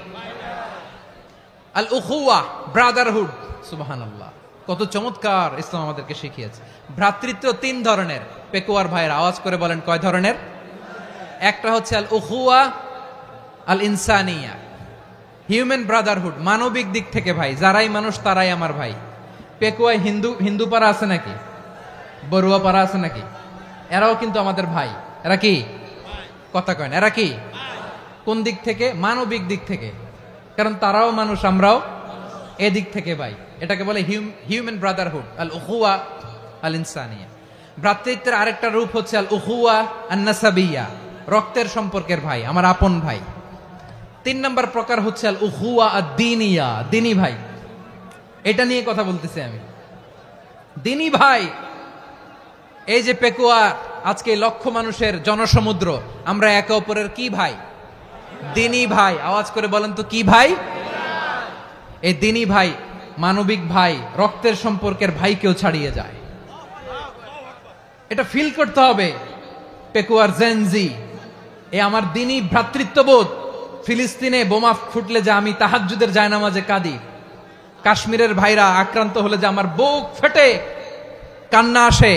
আল উখুয়া, ব্রাদারহুড। সুবহানাল্লাহ, কত চমৎকার ইসলাম আমাদেরকে শিখিয়েছে। ভ্রাতৃত্ব তিন ধরনের। পেকুয়ার ভাইয়ের আওয়াজ করে বলেন, কয় ধরনের? একটা হচ্ছে আল উখুয়া আল ইনসানিয়া, হিউম্যান ব্রাদারহুড, মানবিক দিক থেকে ভাই, যারাই মানুষ তারাই আমার ভাই। পেকুয়ায় হিন্দু পাড়া আছে নাকি? বড়ুয়া পাড়া আছে নাকি? এরাও কিন্তু আমাদের ভাই। এরা কি? কথা কয় না, এরা কি? কোন দিক থেকে? মানবিক দিক থেকে, কারণ তারাও মানুষ, আমরাও এদিক থেকে ভাই। এটাকে বলে হিউম্যান ব্রাদারহুড, আল উখুয়া আল ইনসানিয়া। ভ্রাতৃত্বের আরেকটা রূপ হচ্ছে আল উখুয়া আন নাসাবিয়া, রক্তের সম্পর্কের ভাই, আমার আপন ভাই। তিন নম্বর প্রকার হচ্ছে আল উখুয়া আদ দীনিয়া, দিনী ভাই। এটা নিয়ে কথা বলতেছি আমি, দিনী ভাই। এই যে পেকুয়া, আজকে লক্ষ মানুষের জনসমুদ্র, আমরা একে অপরের কি ভাই? দিনী ভাই। আওয়াজ করে বলেন তো, কি ভাই? এই দিনী ভাই, মানবিক ভাই, রক্তের সম্পর্কের ভাইকেও ছাড়িয়ে যায়। এটা ফিল করতে হবে। পেকুয়ার জেনজি, এ আমার দিনী ভ্রাতৃত্ববোধ। ফিলিস্তিনে বোমা ফুটলে যে আমি তাহাজ্জুদের জায়নামাজে কাঁদি, কাশ্মীরের ভাইরা আক্রান্ত হলে যে আমার বুক ফেটে কান্না আসে,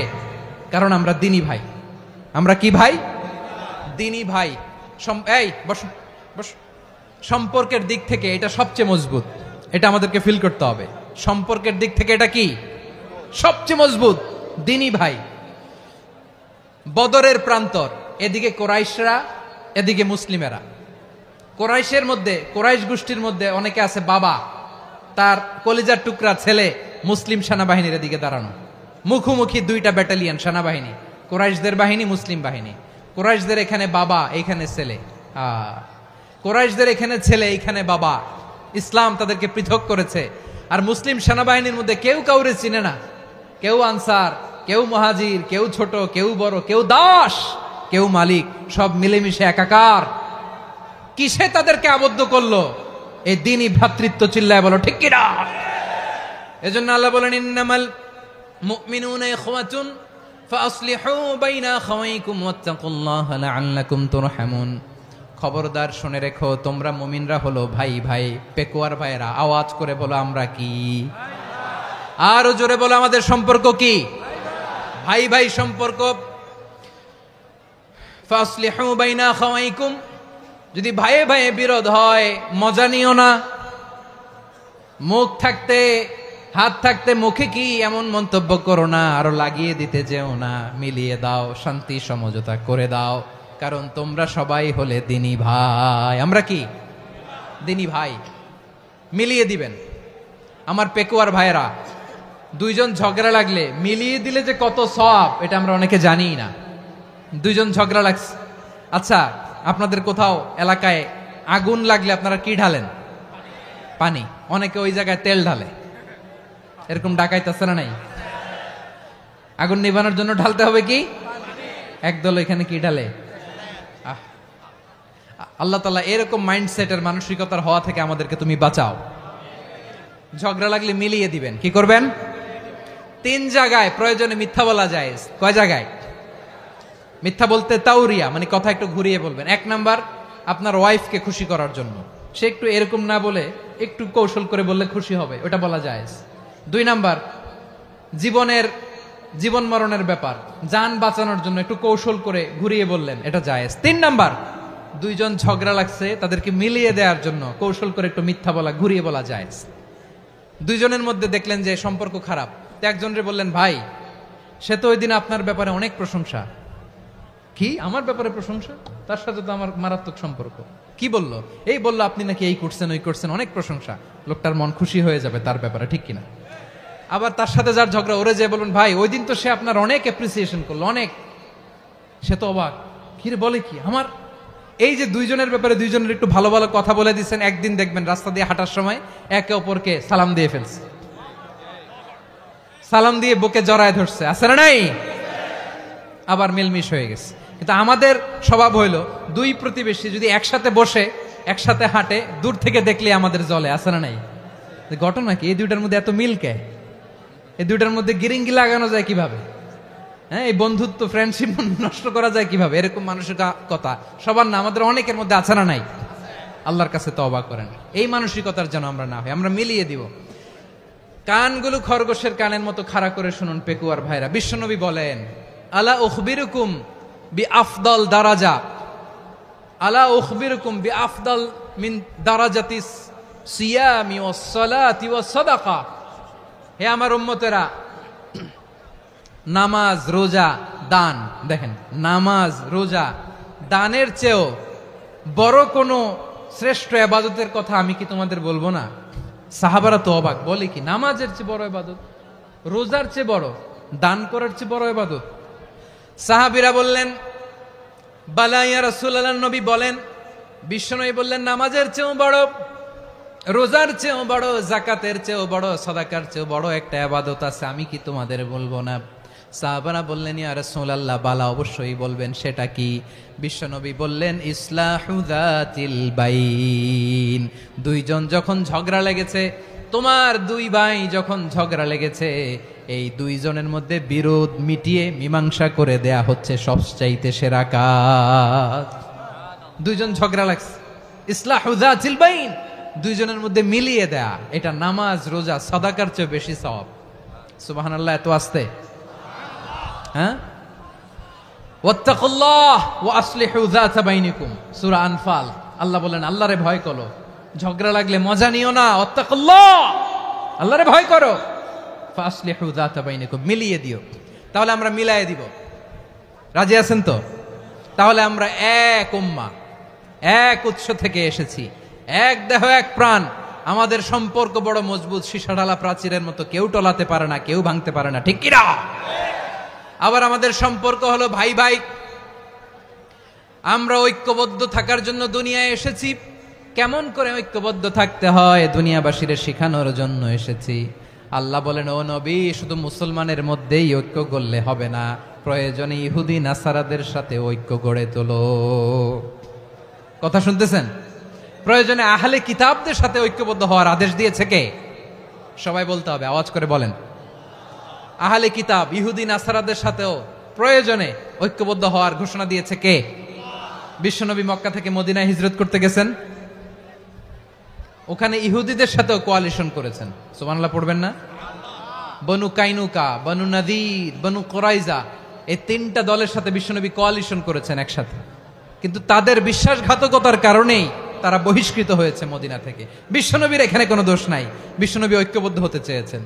কারণ আমরা দিনী ভাই। আমরা কি ভাই? দিনী ভাই। এই বস বস। সম্পর্কের দিক থেকে এটা সবচেয়ে মজবুত, এটা আমাদেরকে ফিল করতে হবে। সম্পর্কের দিক থেকে এটা কি? সবচেয়ে মজবুত, দিনী ভাই। বদরের প্রান্তর, এদিকে কোরাইশরা, এদিকে মুসলিমেরা। কোরাইশের মধ্যে, কোরাইশ গোষ্ঠীর মধ্যে অনেকে আছে বাবা, তার কলিজার টুকরা ছেলে মুসলিম সেনাবাহিনীর এদিকে দাঁড়ানো, মুখোমুখি দুইটা ব্যাটালিয়ন সেনাবাহিনী, কোরাইশদের বাহিনী, মুসলিম বাহিনী। কোরাইশদের এখানে বাবা, এইখানে ছেলে। কোরাইশদের এখানে ছেলে, এইখানে বাবা। ইসলাম তাদেরকে পৃথক করেছে। আর মুসলিম সেনাবাহিনীর মধ্যে কেউ কাউরে চিনে না, কেউ আনসার, কেউ মুহাজির, কেউ ছোট, কেউ বড়, কেউ দাস, কেউ মালিক, সব মিলেমিশে একাকার। কিসে তাদেরকে আবদ্ধ করলো? এই দিনই ভ্রাতৃত্ব। চিল্লায় বলো ঠিক কিনা? এজন্য আল্লাহ বলেন, ইন্নামাল মুমিনুনা ইখওয়াতুন ফাসলিহু বাইনা আখাওয়াইকুম ওয়াত্তাকুল্লাহা লাআল্লাকুম তুরহামুন। খবরদার শুনে রেখো, তোমরা মুমিনরা হলো ভাই ভাই। পেকুয়ার ভাইরা আওয়াজ করে বলো, আমরা কি? আরো জোরে বলো, আমাদের সম্পর্ক কি? ভাই ভাই সম্পর্ক। ফাসলিহু বাইনা আখাওয়াইকুম, যদি ভাইয়ে ভাইয়ে বিরোধ হয় মজা নিও না। মুখ থাকতে, হাত থাকতে মুখে কি এমন মন্তব্য করো না, আরো লাগিয়ে দিতে যেও না। মিলিয়ে দাও, শান্তি সমঝোতা করে দাও, কারণ তোমরা সবাই হলে দিনী ভাই। আমরা কি? দিনী ভাই। মিলিয়ে দিবেন। আমার পেকুয়ার ভাইয়েরা, দুইজন ঝগড়া লাগলে মিলিয়ে দিলে যে কত সওয়াব, এটা আমরা অনেকে জানিই না। দুইজন ঝগড়া লাগছে, আচ্ছা আপনাদের কোথাও এলাকায় আগুন লাগলে আপনারা কি ঢালেন? পানি। অনেকে ওই জায়গায় তেল ঢালে, এরকম ডাকাইতেছে না নাই? আগুন নিভানোর জন্য ঢালতে হবে কি? একদল এখানে কি ঢালে? আল্লাহ তাআলা এরকম মাইন্ডসেটের, মানসিকতার হওয়া থেকে আমাদেরকে তুমি বাঁচাও। ঝগড়া লাগলে মিলিয়ে দিবেন। কি করবেন? তিন জায়গায় প্রয়োজনে মিথ্যা বলা যায়। কয় জায়গায় মিথ্যা বলতে? তাউরিয়া, মানে কথা একটু ঘুরিয়ে বলবেন। এক নাম্বার, আপনার ওয়াইফকে খুশি করার জন্য, সে একটু এরকম না বলে একটু কৌশল করে বললে খুশি হবে, ওটা বলা যায়। দুই নাম্বার, জীবন মরণের ব্যাপার, জান বাঁচানোর জন্য একটু কৌশল করে ঘুরিয়ে বললেন, এটা জায়েজ। তিন নাম্বার, দুইজন ঝগড়া লাগছে, তাদেরকে মিলিয়ে দেওয়ার জন্য কৌশল করে একটু মিথ্যা বলা, ঘুরিয়ে বলা জায়েজ। দুইজনের মধ্যে দেখলেন যে সম্পর্ক খারাপ, একজনরে বললেন, ভাই সে তো ওই দিন আপনার ব্যাপারে অনেক প্রশংসা। কি আমার ব্যাপারে প্রশংসা? তার সাথে তো আমার মারাত্মক সম্পর্ক। কি বললো? এই বললো আপনি নাকি এই করছেন ওই করছেন, অনেক প্রশংসা। লোকটার মন খুশি হয়ে যাবে তার ব্যাপারে, ঠিক কিনা? আবার তার সাথে যার ঝগড়া, ওরে যে বলুন ভাই ওই দিন তো সে আপনার অনেক অ্যাপ্রিসিয়েশন করলো, অনেক। সে তো অবাক, কি রে বলে কি আমার? এই যে দুইজনের ব্যাপারে দুইজনের একটু ভালো ভালো কথা বলে দিচ্ছেন, একদিন দেখবেন রাস্তা দিয়ে হাঁটার সময় একে অপরকে সালাম দিয়ে ফেলছে, সালাম দিয়ে বুকে জড়ায় ধরছে, আছে না নাই? আবার মিলমিশ হয়ে গেছে। কিন্তু আমাদের স্বভাব হইলো দুই প্রতিবেশী যদি একসাথে বসে একসাথে হাঁটে, দূর থেকে দেখলে আমাদের জলে, আছে না নাই? ঘটনা কি? এই দুইটার মধ্যে এত মিল কে? এই দুইটার মধ্যে গিরিঙ্গি লাগানো যায় কিভাবে? হ্যাঁ, এই বন্ধুত্ব ফ্রেন্ডশিপ নষ্ট করা যায় কিভাবে? এরকম মানসিকতা সবার না, আমাদের অনেকের মধ্যে আছে না নাই? আল্লাহর কাছে তওবা করেন এই মানসিকতার যেন আমরা না হই, আমরা মিলিয়ে দিব। কানগুলো খরগোশের কানের মতো খাড়া করে শুনুন পেকুয়ার ভাইরা। বিশ্বনবী বলেন, আলা উখবিরুকুম বি আফদল দারাজা, আলা উখবিরুকুম বি আফদল মিন দারাজাতিস সিয়ামি ওয়াস সালাতি ওয়াস সাদাকা। হে আমার উম্মতেরা, নামাজ, রোজা, দান, দেখেন নামাজ, রোজা, দানের চেয়েও বড় কোনো শ্রেষ্ঠ ইবাদতের কথা আমি কি তোমাদের বলবো না? সাহাবারা তো অবাক, বলে কি নামাজের চেয়ে বড় ইবাদত, রোজার চেয়ে বড়, দান করার চেয়ে বড় ইবাদত? সাহাবীরা বললেন, বালা ইয়া রাসূলুল্লাহ। নবী বলেন, বিশ্বনবী বললেন, নামাজের চেয়েও বড়, রোজার চেয়েও বড়, যাকাতের চেয়েও বড়, সাদাকার চেয়েও বড় একটা ইবাদত আছে, আমি কি তোমাদের বলবো না? সাহাবারা বললেন, ইয়া রাসূলুল্লাহ, বালা অবশ্যই বলবেন, সেটা কি? বিশ্বনবী বললেন, ইসলাহু যাতিল বাইন। দুইজন যখন ঝগড়া লেগেছে, তোমার দুই ভাই যখন ঝগড়া লেগেছে, এই দুইজনের মধ্যে বিরোধ মিটিয়ে মীমাংসা করে দেয়া হচ্ছে সবচাইতে সেরা কাজ। দুইজন ঝগড়া লাগছে, ইসলাহু যাতিল বাইন, দুইজনের মধ্যে মিলিয়ে দেয়া, এটা নামাজ, রোজা, সাদাকার চেয়ে বেশি সওয়াব। সুবহানাল্লাহ, এত আস্তে? হ্যাঁ, ওয়াত্তাকুল্লাহ ওয়া আসলিহু যাতা বাইনিকুম, সূরা আনফাল। আল্লাহ বলেন, আল্লাহরে ভয় করো, ঝগড়া লাগলে মজা নিও না, ওয়াত্তাকুল্লাহ, আল্লাহরে ভয় করো, ফাসলিহু যাতা বাইনিকুম, মিলিয়ে দিও। তাহলে আমরা মিলায়ে দিব, রাজি আছেন তো? তাহলে আমরা এক উম্মাহ, এক উৎস থেকে এসেছি, এক দেহ এক প্রাণ, আমাদের সম্পর্ক বড় মজবুত, সীসাঢালা প্রাচীরের মতো, কেউ টলাতে পারে না, কেউ ভাঙতে পারে না, ঠিক কিনা? আবার আমাদের সম্পর্ক হলো ভাই ভাই, আমরা ঐক্যবদ্ধ থাকার জন্য দুনিয়ায় এসেছি। কেমন করে ঐক্যবদ্ধ থাকতে হয় দুনিয়াবাসীর শেখানোর জন্য এসেছি। আল্লাহ বলেন, ও নবী, শুধু মুসলমানের মধ্যেই ঐক্য গড়লে হবে না, প্রয়োজনে ইহুদি নাসারাদের সাথে ঐক্য গড়ে তোলো। কথা শুনতেছেন? প্রয়োজনে আহলে কিতাবদের সাথে ঐক্যবদ্ধ হওয়ার আদেশ দিয়েছে কে? সবাই বলতে হবে, আওয়াজ করে বলেন। আহলে কিতাব ইহুদি নাসারাদের সাথেও প্রয়োজনে ঐক্যবদ্ধ হওয়ার ঘোষণা দিয়েছে কে? বিশ্বনবী মক্কা থেকে মদিনায় হিজরত করতে গেছেন, ওখানে ইহুদিদের সাথেও কোয়ালিশন করেছেন। সুবহানাল্লাহ পড়বেন না? বনু কাইনুকা, বনু নাদির, বনু কুরাইজা, এই তিনটা দলের সাথে বিশ্বনবী কোয়ালিশন করেছেন একসাথে। কিন্তু তাদের বিশ্বাসঘাতকতার কারণেই তারা বহিষ্কৃত হয়েছে মদিনা থেকে। বিশ্বনবীর এখানে কোনো দোষ নাই, বিশ্বনবী ঐক্যবদ্ধ হতে চেয়েছেন।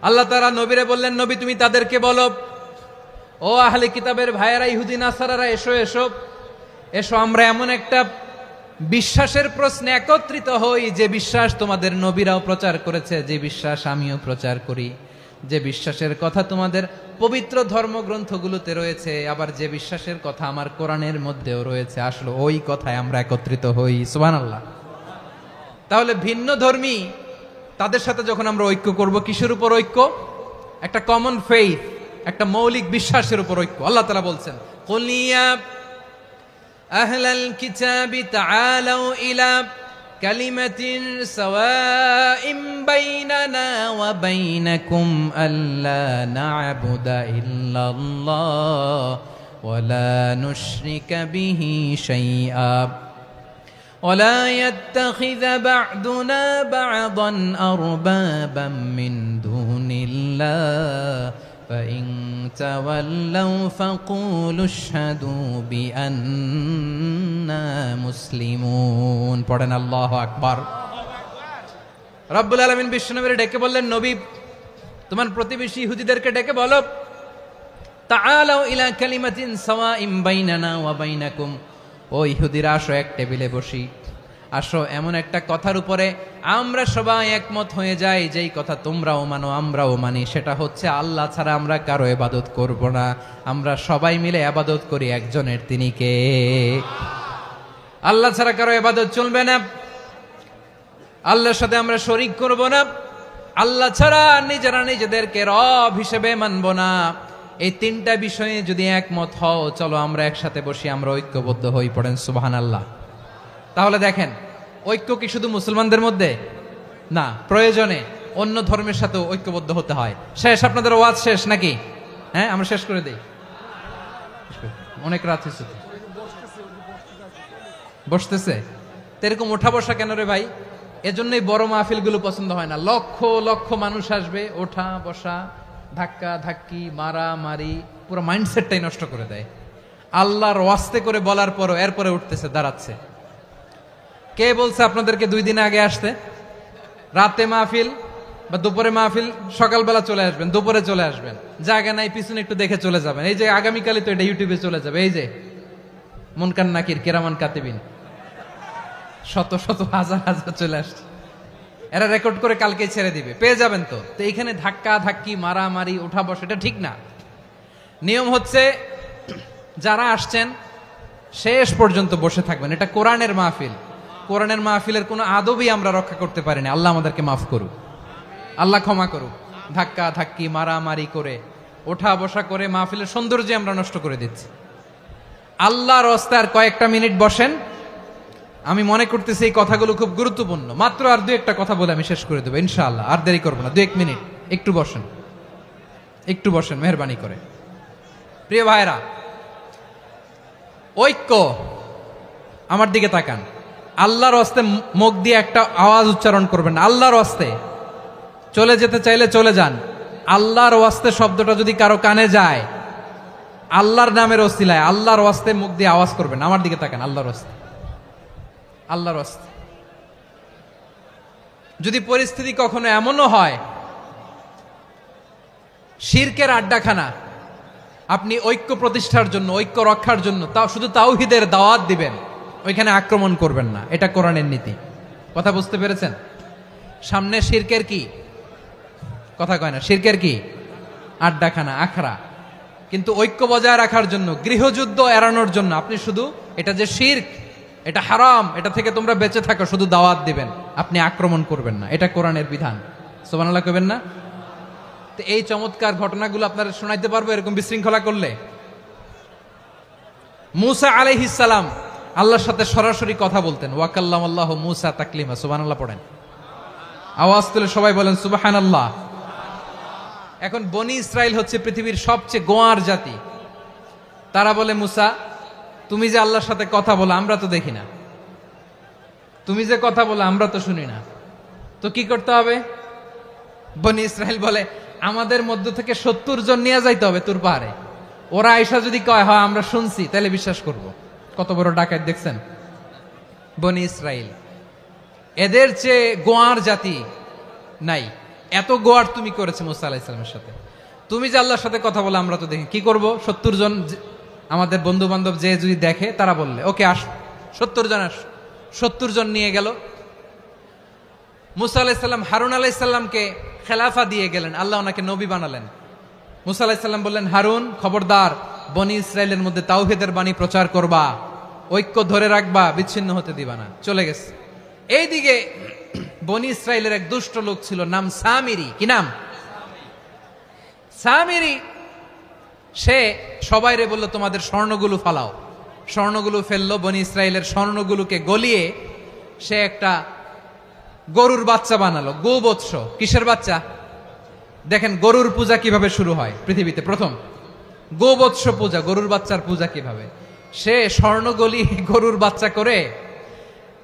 আল্লাহ তাআলা নবীরে বললেন, নবী তুমি তাদেরকে বলো, ও আহলে কিতাবের ভাইয়েরা, ইহুদি নাসারারা, এসো এসো এসো, আমরা এমন একটা বিশ্বাসের প্রশ্নে একত্রিত হই, যে বিশ্বাস তোমাদের নবীরাও প্রচার করেছে, যে বিশ্বাস আমিও প্রচার করি, যে বিশ্বাসের কথা তোমাদের পবিত্র ধর্মগ্রন্থগুলোতে রয়েছে, আবার যে বিশ্বাসের কথা আমার কোরআনের মধ্যেও রয়েছে, আসলে ওই কথায় আমরা একত্রিত হই। সুবহানাল্লাহ। তাহলে ভিন্ন ধর্মী তাদের সাথে যখন আমরা ঐক্য করব, কিসের উপর ঐক্য? একটা কমন ফেইথ, একটা মৌলিক বিশ্বাসের উপর ঐক্য। আল্লাহ তাআলা বলছেন, কুল ইয়া আহলাল কিতাবি তাআলাউ ইলা কালিমাতিন সাওয়াইম বাইনানা ওয়া বাইনাকুম আল্লা না'বুদা ইল্লাল্লাহ ওয়া লা নুশরিকা বিহি শাইআ ولا يتخذ بعضنا بعضا أربابا من دون الله فإن تولوا فقولوا اشهدوا بأننا مسلمون। পড়েন আল্লাহু আকবার। রব্বুল আলামিন বিশ্বনবীর ডেকে বললেন, নবী তোমার প্রতিবেশী ইহুদিদেরকে ডেকে বলো, তাআলাউ ইলা কালিমাতিন সাওয়াইন বাইনানা ওয়া বাইনাকুম, ও ইহুদিরা আসো এক টেবিলে বসি, আসো এমন একটা কথার উপরে আমরা সবাই একমত হয়ে যাই, যেই কথা তোমরাও মানো আমরাও মানি, সেটা হচ্ছে আল্লাহ ছাড়া আমরা কারো ইবাদত করব না, আমরা সবাই মিলে ইবাদত করি একজনের, তিনি কে? আল্লাহ ছাড়া কারো ইবাদত চলবে না, আল্লাহর সাথে আমরা শরীক করব না, আল্লাহ ছাড়া নিজেরা নিজেদেরকে রব হিসেবে মানব না। এই তিনটা বিষয়ে যদি একমত হও, চলো আমরা একসাথে বসি, আমরা ঐক্যবদ্ধ হই, পড়েন সুবহানাল্লাহ। তাহলে দেখেন, ঐক্য কি শুধু মুসলমানদের মধ্যে না, প্রয়োজনে অন্য ধর্মের সাথে ঐক্যবদ্ধ হতে হয়। শেষ, আপনাদের ওয়াজ শেষ নাকি? হ্যাঁ, আমরা শেষ করে দেই, অনেক রাত হয়েছে। বসতেছে তো এরকম ওঠা বসা কেন রে ভাই? এজন্যই বড় মাহফিল গুলো পছন্দ হয় না। লক্ষ লক্ষ মানুষ আসবে, ওঠা বসা, ধাক্কা ধাক্কি, মারা মারি, পুরো মাইন্ডসেটটাই নষ্ট করে দেয়। আল্লাহর ওয়াস্তে করে বলার পরও এরপরে উঠতেছে, দাঁড়াচ্ছে। কে বলছে আপনাদেরকে 2 দিন আগে আসতে? রাতে মাহফিল বা দুপুরে মাহফিল, সকালবেলা চলে আসবেন, দুপুরে চলে আসবেন, জায়গা নাই পিছনে একটু দেখে চলে যাবেন। এই যে আগামীকালই তো এটা ইউটিউবে চলে যাবে, এই যে মুনকার নাকির কিরামান কাতিবিন, শত শত হাজার হাজার চলে আসছে, এরা রেকর্ড করে কালকে ছেড়ে দিবে, পেয়ে যাবেন। তো এইখানে ধাক্কা ধাক্কি, মারামারি, ওঠা বসা, এটা ঠিক না। নিয়ম হচ্ছে যারা আসছেন শেষ পর্যন্ত বসে থাকবেন। এটা কোরআনের মাহফিল, কোরআনের মাহফিলের কোনো আদবই আমরা রক্ষা করতে পারিনি। আল্লাহ আমাদেরকে মাফ করুক, আল্লাহ ক্ষমা করুক। ধাক্কা ধাক্কি, মারামারি করে, ওঠা বসা করে মাহফিলের সৌন্দর্য আমরা নষ্ট করে দিচ্ছি। আল্লাহর রাস্তায় আর কয়েকটা মিনিট বসেন। আমি মনে করতেছি এই কথাগুলো খুব গুরুত্বপূর্ণ। মাত্র আর 2-1টা কথা বলে আমি শেষ করে দেবো ইনশাআল্লাহ, আর দেরি করবো না। 2-1 মিনিট একটু বসেন, একটু বসেন মেহরবানি করে। প্রিয় ভাইরা, ঐক্য, আমার দিকে তাকান। আল্লাহর হস্তে মুখ দিয়ে একটা আওয়াজ উচ্চারণ করবেন, আল্লাহর হস্তে। চলে যেতে চাইলে চলে যান। আল্লাহর ওয়াস্তে শব্দটা যদি কারো কানে যায়, আল্লাহর নামের ওসিলায় আল্লাহর ওয়াস্তে মুখ দিয়ে আওয়াজ করবেন। আমার দিকে তাকান, আল্লাহর ওয়াস্তে, আল্লাহর ওয়াস্তে। যদি পরিস্থিতি কখনো এমনও হয় শিরকের আড্ডাখানা, আপনি ঐক্য প্রতিষ্ঠার জন্য, ঐক্য রক্ষার জন্য তাও শুধু তাওহীদের দাওয়াত দিবেন, ওইখানে আক্রমণ করবেন না। এটা কোরআনের নীতি। কথা বুঝতে পেরেছেন? সামনে শিরকের কি কথা কয় না, শিরকের কি আড্ডাখানা, আখড়া। কিন্তু ঐক্য বজায় রাখার জন্য, গৃহযুদ্ধ এড়ানোর জন্য আপনি শুধু এটা যে শিরক, এটা হারাম, এটা থেকে তোমরা বেঁচে থাকো, শুধু দাওয়াত দিবেন, আপনি আক্রমণ করবেন না। এটা কোরআনের বিধান। সুবহানাল্লাহ কইবেন না? তো এই চমৎকার ঘটনাগুলো আপনারা শোনাইতে পারবো এরকম বিশৃঙ্খলা করলে। মূসা আলাইহিস সালাম আল্লাহর সাথে সরাসরি কথা বলতেন। ওয়াকাল্লামাল্লাহু মূসা তাকলিমা। সুবহানাল্লাহ পড়েন, আওয়াজ তুলে সবাই বলেন সুবহানাল্লাহ। এখন বনি ইসরাইল হচ্ছে পৃথিবীর সবচেয়ে গোয়ার জাতি। তারা বলে, মূসা তুমি যে আল্লাহর সাথে কথা বলো আমরা তো দেখি না, তুমি যে কথা বলো আমরা তো শুনি না, তো কি করতে হবে? বনি ইসরাইল বলে, আমাদের মধ্য থেকে 70 জন নিয়ে যাইতে হবে তুর পাহাড়ে। ওরা আয়সা যদি কয় হয় আমরা শুনছি, তাহলে বিশ্বাস করব। কত বড় ডাকাত দেখছেন বনি ইসরাইল। এদের চেয়ে গোয়ার জাতি নাই। এত গোয়ার তুমি করেছে মুসা আলাইহিস সালামের সাথে। তুমি যে আল্লাহর সাথে কথা বলে আমরা তো দেখি, কি করব? 70 জন আমাদের বন্ধু বান্ধব যে যদি দেখে, তারা বললে ওকে আস, 70 জন আস। 70 জন নিয়ে গেল। মুসা আলাইহিস সালাম হারুন আলাইহিস সালামকে খেলাফা দিয়ে গেলেন, আল্লাহ ওনাকে নবী বানালেন। মুসা আলাইহিস সালাম বললেন, হারুন খবরদার, বনি ইসরাইলের মধ্যে তাওহীদের বাণী প্রচার করবা, ঐক্য ধরে রাখবা, বিচ্ছিন্ন হতে দিবা না। চলে গেছে। এইদিকে বনি ইসরাইলের এক দুষ্ট লোক ছিল, নাম সামিরি। কি নাম? সামিরি। সে সবাইরে বলল, তোমাদের স্বর্ণগুলো ফালাও। স্বর্ণগুলো ফেললো। বনি ইসরাইলের স্বর্ণগুলোকে গলিয়ে সে একটা গরুর বাচ্চা বানালো। গোবৎস। কিসের বাচ্চা? দেখেন গরুর পূজা কিভাবে শুরু হয় পৃথিবীতে প্রথম। গোবৎস পূজা, গরুর বাচ্চার পূজা কিভাবে। সে স্বর্ণ গলি গরুর বাচ্চা করে,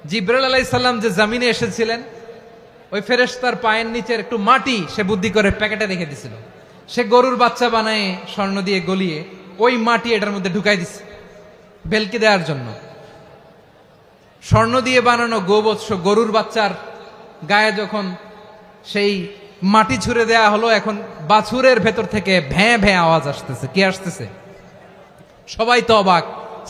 জিব্রাইল আলাইহিস সালাম যে জমিনে এসেছিলেন, ওই ফেরেশতার পায়ের নিচের একটু মাটি সে বুদ্ধি করে প্যাকেটে রেখে দিছিল। সে গরুর বাচ্চা বানায় স্বর্ণ দিয়ে গলিয়ে ওই মাটি এটার মধ্যে ঢুকাই দিছে বেলকি দেওয়ার জন্য। স্বর্ণ দিয়ে বানানো গোবৎস গরুর বাচ্চার গায়ে যখন সেই মাটি ছুঁড়ে দেয়া হলো, এখন বাছুরের ভেতর থেকে ভ্যাঁ ভ্যাঁ আওয়াজ আসতেছে। কি আসতেছে? সবাই তো অবাক।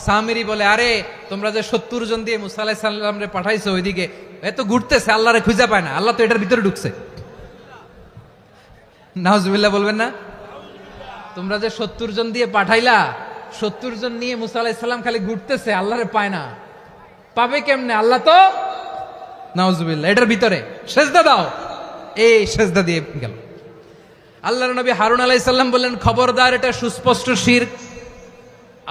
সামিরি বলে, আরে তোমরা যে 70 জন দিয়ে মুসা আলাইহিস সালাম রে পাঠাইছো ওইদিকে, এত ঘুরতেছে, আল্লাহরে খুঁজে পায় না, আল্লাহ তো এটার ভিতরে ঢুকছে। নাউজুবিল্লাহ বলবেন না? তোমরা যে 70 জন দিয়ে পাঠাইলা, 70 জন নিয়ে মুসা আলাইহিস সালাম খালি ঘুরতেছে, আল্লাহরে পায় না। পাবে কেমনে? আল্লাহ তো, নাউজুবিল্লাহ, এটার ভিতরে সেজদা দাও। এই সেজদা দিয়ে গেল। আল্লাহর নবী হারুন আলাইহিস সালাম বললেন, খবরদার, এটা সুস্পষ্ট শিরক।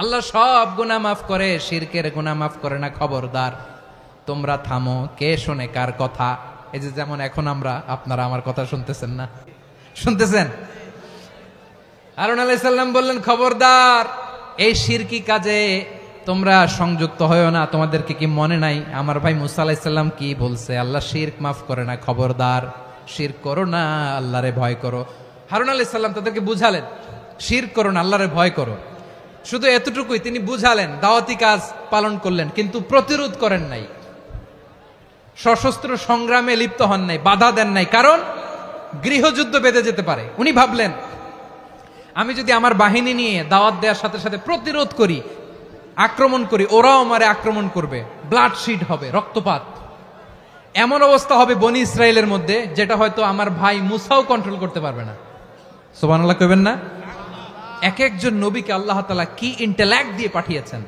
আল্লাহ সব গুনাহ মাফ করে, শিরকের গুনাহ মাফ করে না, খবরদার তোমরা থামো। কে শোনে কার কথা? এই যে যেমন এখন আপনারা আমার কথা শুনতেছেন না? শুনতেছেন? হারুন আলাইহিস সালাম বললেন, খবরদার, এই শিরকি কাজে তোমরা সংযুক্ত হয়ো না। তোমাদেরকে কি মনে নাই আমার ভাই মুসা আলাইহিস সালাম কি বলছে? আল্লাহ শিরক মাফ করে না, খবরদার শিরক করো না, আল্লাহরে ভয় করো। হারুন আলাইহিস সালাম তাদেরকে বুঝালেন, শিরক করো না, আল্লাহরে ভয় করো। শুধু এতটুকুই তিনি বুঝালেন, দাওয়াতি কাজ পালন করলেন, কিন্তু প্রতিরোধ করেন নাই, সশস্ত্র সংগ্রামে লিপ্ত হন নাই, বাধা দেন নাই, কারণ গৃহযুদ্ধ বেঁধে যেতে পারে। উনি ভাবলেন, আমি যদি আমার বাহিনী নিয়ে দাওয়াত দেওয়ার সাথে সাথে প্রতিরোধ করি, আক্রমণ করি, ওরাও আমারে আক্রমণ করবে, ব্লাডশিড হবে, রক্তপাত, এমন অবস্থা হবে বনি ইসরায়েলের মধ্যে যেটা হয়তো আমার ভাই মুসাও কন্ট্রোল করতে পারবে না। সুবহানাল্লাহ কইবেন না? এক একজন নবীকে আল্লাহ তাআলা কি ইন্টেলেক্ট দিয়ে পাঠিয়েছেন।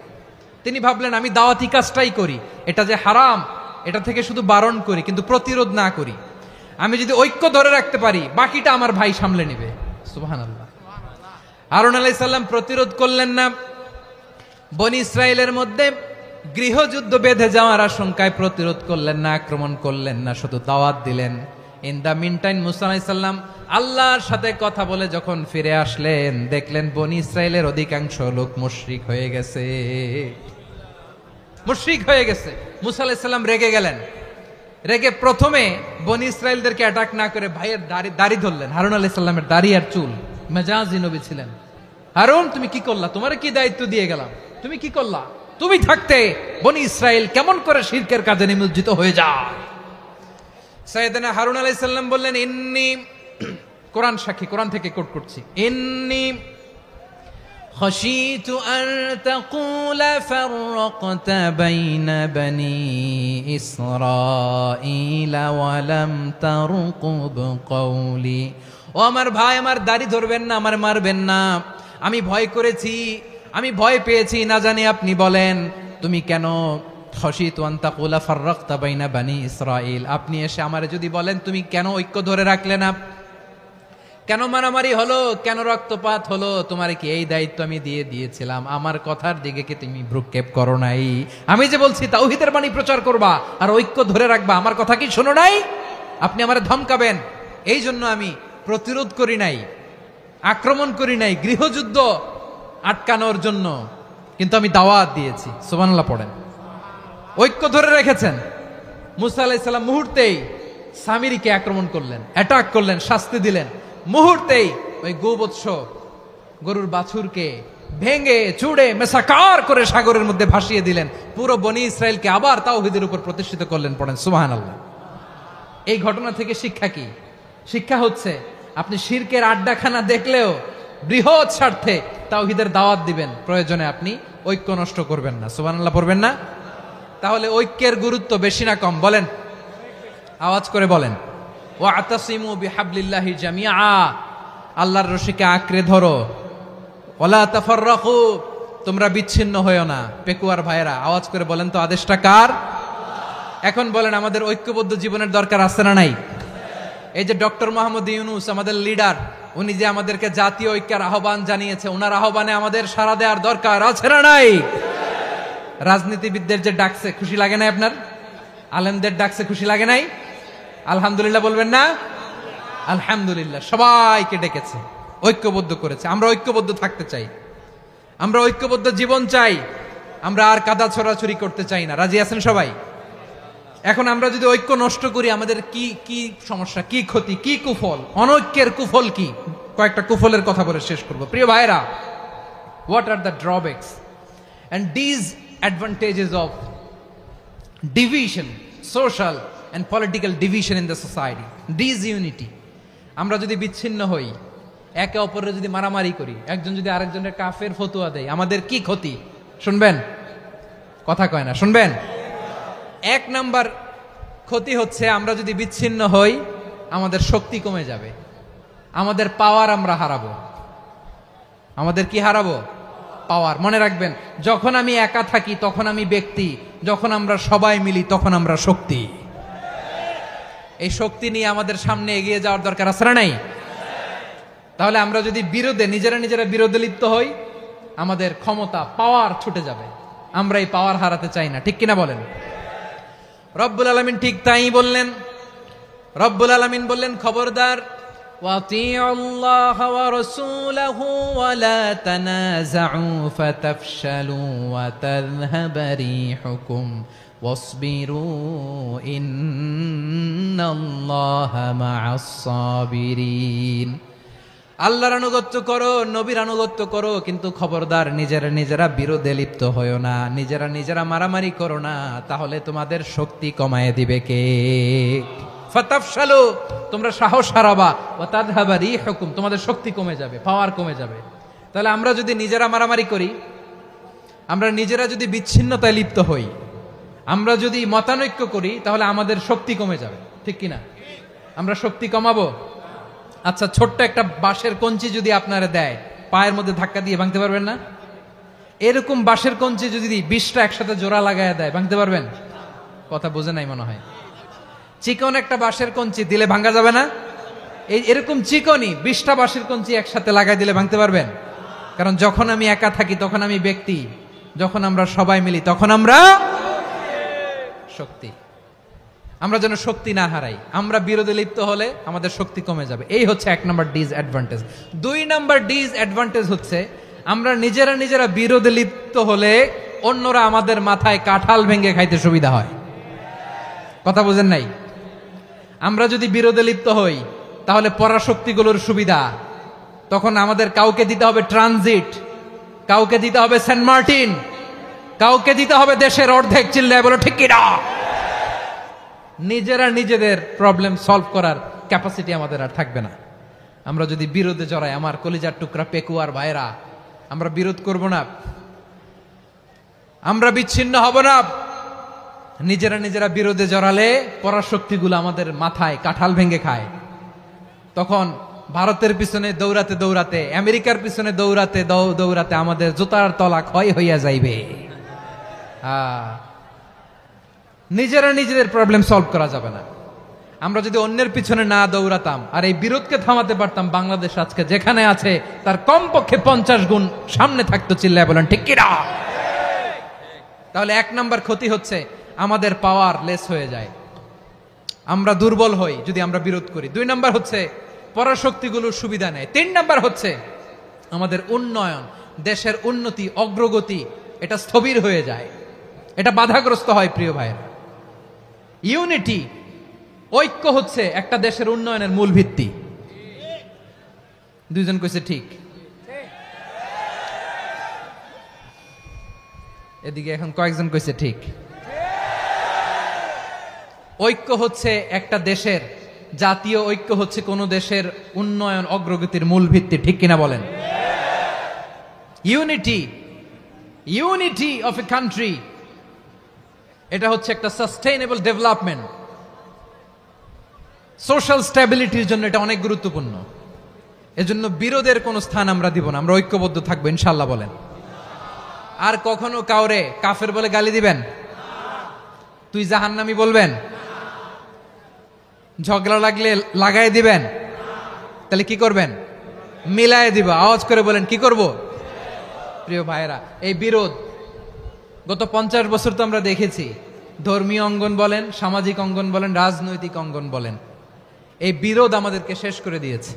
তিনি ভাবলেন, আমি দাওয়াতি কাজটাই করি, এটা যে হারাম এটা থেকে শুধু বারণ করি, কিন্তু প্রতিরোধ না করি। আমি যদি ঐক্য ধরে রাখতে পারি, বাকিটা আমার ভাই সামলে নেবে। সুবহানাল্লাহ। হারুন আলাইহিস সালাম প্রতিরোধ করলেন না, বনি ইসরায়েলের মধ্যে গৃহযুদ্ধ বেঁধে যাওয়ার আশঙ্কায় প্রতিরোধ করলেন না, আক্রমণ করলেন না, শুধু দাওয়াত দিলেন। ইন দা মিন টাইম মুসা আলাইহিস সালাম আল্লাহর সাথে কথা বলে যখন ফিরে আসলেন, দেখলেন বনি ইসরায়েলের অধিকাংশ লোক মুশরিক হয়ে গেছে, মুশরিক হয়ে গেছে। মুসা আলাইহিস সালাম রেগে গেলেন। রেগে প্রথমে বনি ইসরায়েলদেরকে অ্যাটাক না করে ভাইয়ের দাড়ি ধরলেন। হারুন আলাইহিস সালামের দাড়ি আর চুল, মেজাজি নবী ছিলেন। হারুন, তুমি কি করলা? তোমার কি দায়িত্ব দিয়ে গেলাম, তুমি কি করলা? তুমি থাকতে বনি ইসরায়েল কেমন করে শিরকের কাজে নিমজ্জিত হয়ে যায়? সাইয়েদনা হারুন আলাইহিস সালাম বললেন, ইন্নী, কোরআন সাক্ষী, কোরআন থেকে কোট করছি, ইন্নী খাশিতু আন তাকুলা ফাররাকতা বাইনা বনি ইসরাঈলা ওয়া লাম তারকুব কওলি। ও আমার ভাই, আমার দাড়ি ধরবেন না, আমার মারবেন না। আমি ভয় করেছি, আমি ভয় পেয়েছি, না জানি আপনি বলেন তুমি কেন খাশিতু আন তাকুলা ফাররাকতা বাইনা বনি ইসরাঈল, আপনি এসে আমারে যদি বলেন তুমি কেন ঐক্য ধরে রাখলে না, কেন মারামারি হলো, কেন রক্তপাত হলো, তোমারে কি এই দায়িত্ব আমি দিয়ে দিয়েছিলাম? আমার কথার দিকে কি তুমি ভ্রুক্ষেপ করো নাই? আমি যে বলছি তাওহীদের বাণী প্রচার করবা আর ঐক্য ধরে রাখবা, আমার কথা কি শোনো নাই? আপনি আমারে ধমকাবেন, এই জন্য আমি প্রতিরোধ করি নাই, আক্রমণ করি নাই, গৃহযুদ্ধ আটকানোর জন্য, কিন্তু আমি দাওয়াত দিয়েছি। সুবহানাল্লাহ পড়েন। ঐক্য ধরে রেখেছেন। মুসা আলাইহিস সালাম মুহূর্তেই সামিরিকে আক্রমণ করলেন, অ্যাটাক করলেন, শাস্তি দিলেন। মুহূর্তেই ওই গোবৎস গরুর বাছুরকে ভেঙে চুড়ে মেসাকার করে সাগরের মধ্যে ভাসিয়ে দিলেন। পুরো বনি ইসরায়েলকে আবার তাওহীদের উপর প্রতিষ্ঠিত করলেন। পড়েন সুবহানাল্লাহ। এই ঘটনা থেকে শিক্ষা কি? শিক্ষা হচ্ছে, আপনি শিরকের আড্ডাখানা দেখলেও বৃহৎ স্বার্থে তাওহীদের দাওয়াত দিবেন, প্রয়োজনে আপনি ঐক্য নষ্ট করবেন না। সুবহানাল্লাহ পড়বেন না? তাহলে ঐক্যের গুরুত্ব বেশি না কম? বলেন, আওয়াজ করে বলেন। ওয়াতাসিমু বিহাবলিল্লাহি জামিআ, আল্লাহর রশিকে আঁকড়ে ধরো। ওয়ালা তাফাররাকু, তোমরা বিচ্ছিন্ন হয়ো না। পেকুয়ার ভাইরা আওয়াজ করে বলেন তো, আদেশটা কার? এখন বলেন, আমাদের ঐক্যবদ্ধ জীবনের দরকার আছে না নাই? এই যে ডক্টর মোহাম্মদ ইউনূস আমাদের লিডার, উনি যে আমাদেরকে জাতীয় ঐক্যের আহ্বান জানিয়েছে, ওনার আহ্বানে আমাদের সাড়া দেওয়ার দরকার আছে না নাই? রাজনীতিবিদদের যে ডাকছে, খুশি লাগে নাই আপনার? আলেমদের ডাকছে, খুশি লাগে নাই? আলহামদুলিল্লাহ বলবেন না? আলহামদুলিল্লাহ। সবাইকে ডেকেছে, ঐক্যবদ্ধ করেছে। আমরা ঐক্যবদ্ধ থাকতে চাই, আমরা ঐক্যবদ্ধ জীবন চাই, আমরা আর কাদা ছড়াছড়ি করতে চাই না। রাজি আছেন সবাই? এখন আমরা যদি ঐক্য নষ্ট করি, আমাদের কি কি সমস্যা, কি ক্ষতি, কি কুফল? অনৈক্যের কুফল কি? কয়েকটা কুফলের কথা বলে শেষ করব। প্রিয় ভাইরা, what are the drawbacks and disadvantages of division, social and political division in the society, disunity? আমরা যদি বিচ্ছিন্ন হই, একে অপরের যদি মারামারি করি, একজন যদি আরেকজনের কাফের ফতুয়া দেয়, আমাদের কি ক্ষতি? শুনবেন? কথা কয় না, শুনবেন? এক নাম্বার ক্ষতি হচ্ছে, আমরা যদি বিচ্ছিন্ন হই আমাদের শক্তি কমে যাবে, আমাদের পাওয়ার আমরা হারাবো। আমাদের কি হারাবো? পাওয়ার। মনে রাখবেন, যখন আমি একা থাকি তখন আমি ব্যক্তি, যখন আমরা সবাই মিলি তখন আমরা শক্তি। এই শক্তি নিয়ে আমাদের সামনে এগিয়ে যাওয়ার দরকার আছে না নাই? তাহলে আমরা যদি নিজেরা বিরোধে লিপ্ত হই, আমাদের ক্ষমতা, পাওয়ার ছুটে যাবে। আমরা এই পাওয়ার হারাতে চাই না, ঠিক কিনা বলেন? রব্বুল আলামিন ঠিক তাই বললেন। রব্বুল আলামিন বললেন, খবরদার, ওয়াতিউল্লাহ ওয়া রাসূলাহু ওয়া লা তানাযাউ ফাতাফশালু ওয়া তাযহাবা রিহুকুম ওয়াসবিরু ইন্নাল্লাহা মা'আস সাবিরিন। আল্লাহর আনুগত্য করো, নবীর আনুগত্য করো, কিন্তু খবরদার নিজেরা বিরোধে লিপ্ত হয়ো না, নিজেরা মারামারি করো না, তাহলে তোমাদের শক্তি কমায় দিবে কে? ফাতাফশালু, তোমরা সাহস হারাবা, ওয়া তাযহাবা রিহুকুম, তোমাদের শক্তি কমে যাবে, পাওয়ার কমে যাবে। তাহলে আমরা যদি নিজেরা মারামারি করি, আমরা নিজেরা যদি বিচ্ছিন্নতায় লিপ্ত হই, আমরা যদি মতানৈক্য করি, তাহলে আমাদের শক্তি কমে যাবে, ঠিক কিনা? আমরা শক্তি কমাবো? আচ্ছা, ছোট্ট একটা বাঁশের কঞ্চি যদি আপনারা দেয়, পায়ের মধ্যে ধাক্কা দিয়ে ভাঙতে পারবেন না? এরকম বাঁশের কঞ্চি যদি 20টা একসাথে জোড়া লাগায় দেয়, ভাঙতে পারবেন? কথা বোঝে নাই মনে হয়। চিকন একটা বাঁশের কঞ্চি দিলে ভাঙা যাবে না? এরকম চিকনই 20টা বাঁশের কঞ্চি একসাথে লাগাই দিলে ভাঙতে পারবেন? কারণ যখন আমি একা থাকি তখন আমি ব্যক্তি, যখন আমরা সবাই মিলি তখন আমরা শক্তি। আমরা যেন শক্তি না হারাই। আমরা বিরোধে লিপ্ত হলে আমাদের শক্তি কমে যাবে। এই হচ্ছে 1 নাম্বার ডিসঅ্যাডভান্টেজ। 2 নাম্বার ডিসঅ্যাডভান্টেজ হচ্ছে, আমরা নিজেরা বিরোধে লিপ্ত হলে অন্যরা আমাদের মাথায় কাঁঠাল ভেঙে খাইতে সুবিধা হয়। কথা বুঝেন নাই? আমরা যদি বিরোধে লিপ্ত হই তাহলে পরাশক্তিগুলোর সুবিধা, তখন আমাদের কাউকে দিতে হবে ট্রানজিট, কাউকে দিতে হবে সেন্ট মার্টিন, কাউকে দিতে হবে দেশের অর্ধেক। চিল্লায় বলো ঠিক কিনা? নিজেদের প্রবলেম সলভ করার ক্যাপাসিটি আমাদের আর থাকবে না। আমরা যদি বিরোধে জড়াই, আমার কলিজার টুকরা পেকুয়ার ভাইরা, আমরা বিরোধ করব না, আমরা বিচ্ছিন্ন হব না। নিজেরা বিরোধে জড়ালে পরাশক্তিগুলো আমাদের মাথায় কাঁঠাল ভেঙে খায়। তখন ভারতের পিছনে দৌড়াতে, আমেরিকার পিছনে দৌড়াতে আমাদের জুতার তলা ক্ষয় হইয়া যাইবে। নিজেদের প্রবলেম সলভ করা যাবে না। আমরা যদি অন্যের পিছনে না দৌড়াতাম আর এই বিরোধকে থামাতে পারতাম, বাংলাদেশ আজকে যেখানে আছে তার কমপক্ষে 50 গুণ সামনে থাকতো। চিল্লায় বলেন ঠিক কিনা? তাহলে 1 নাম্বার ক্ষতি হচ্ছে, আমাদের পাওয়ার লেস হয়ে যায়, আমরা দুর্বল হই যদি আমরা বিরোধ করি। 2 নাম্বার হচ্ছে, পরাশক্তিগুলোর সুবিধা নেয়। 3 নাম্বার হচ্ছে, আমাদের উন্নয়ন, দেশের উন্নতি, অগ্রগতি, এটা স্থবির হয়ে যায়, এটা বাধাগ্রস্ত হয়। প্রিয় ভাইয়েরা, ইউনিটি, ঐক্য হচ্ছে একটা দেশের উন্নয়নের মূল ভিত্তি। 2 জন কইছে ঠিক। এদিকে এখন কয়েকজন কইছে ঠিক। ঐক্য হচ্ছে একটা দেশের, জাতীয় ঐক্য হচ্ছে কোন দেশের উন্নয়ন, অগ্রগতির মূল ভিত্তি, ঠিক কিনা বলেন? ইউনিটি অফ এ কান্ট্রি, এটা হচ্ছে একটা সাস্টেইনেবল ডেভেলপমেন্ট, সোশ্যাল স্ট্যাবিলিটির জন্য এটা অনেক গুরুত্বপূর্ণ। এজন্য বিরোধের কোনো স্থান আমরা দিব না, আমরা ঐক্যবদ্ধ থাকবো ইনশাআল্লাহ বলেন। আর কখনো কাউরে কাফের বলে গালি দিবেন? তুই জাহান্নামী বলবেন? ঝগড়া লাগলে লাগাই দিবেন? তাহলে কি করবেন? মিলায় দিব। আওয়াজ করে বলেন, কি করব? প্রিয় ভাইয়েরা, এই বিরোধ গত 50 বছর তো আমরা দেখেছি, ধর্মীয় অঙ্গন বলেন, সামাজিক অঙ্গন বলেন, রাজনৈতিক অঙ্গন বলেন, এই বিরোধ আমাদেরকে শেষ করে দিয়েছে।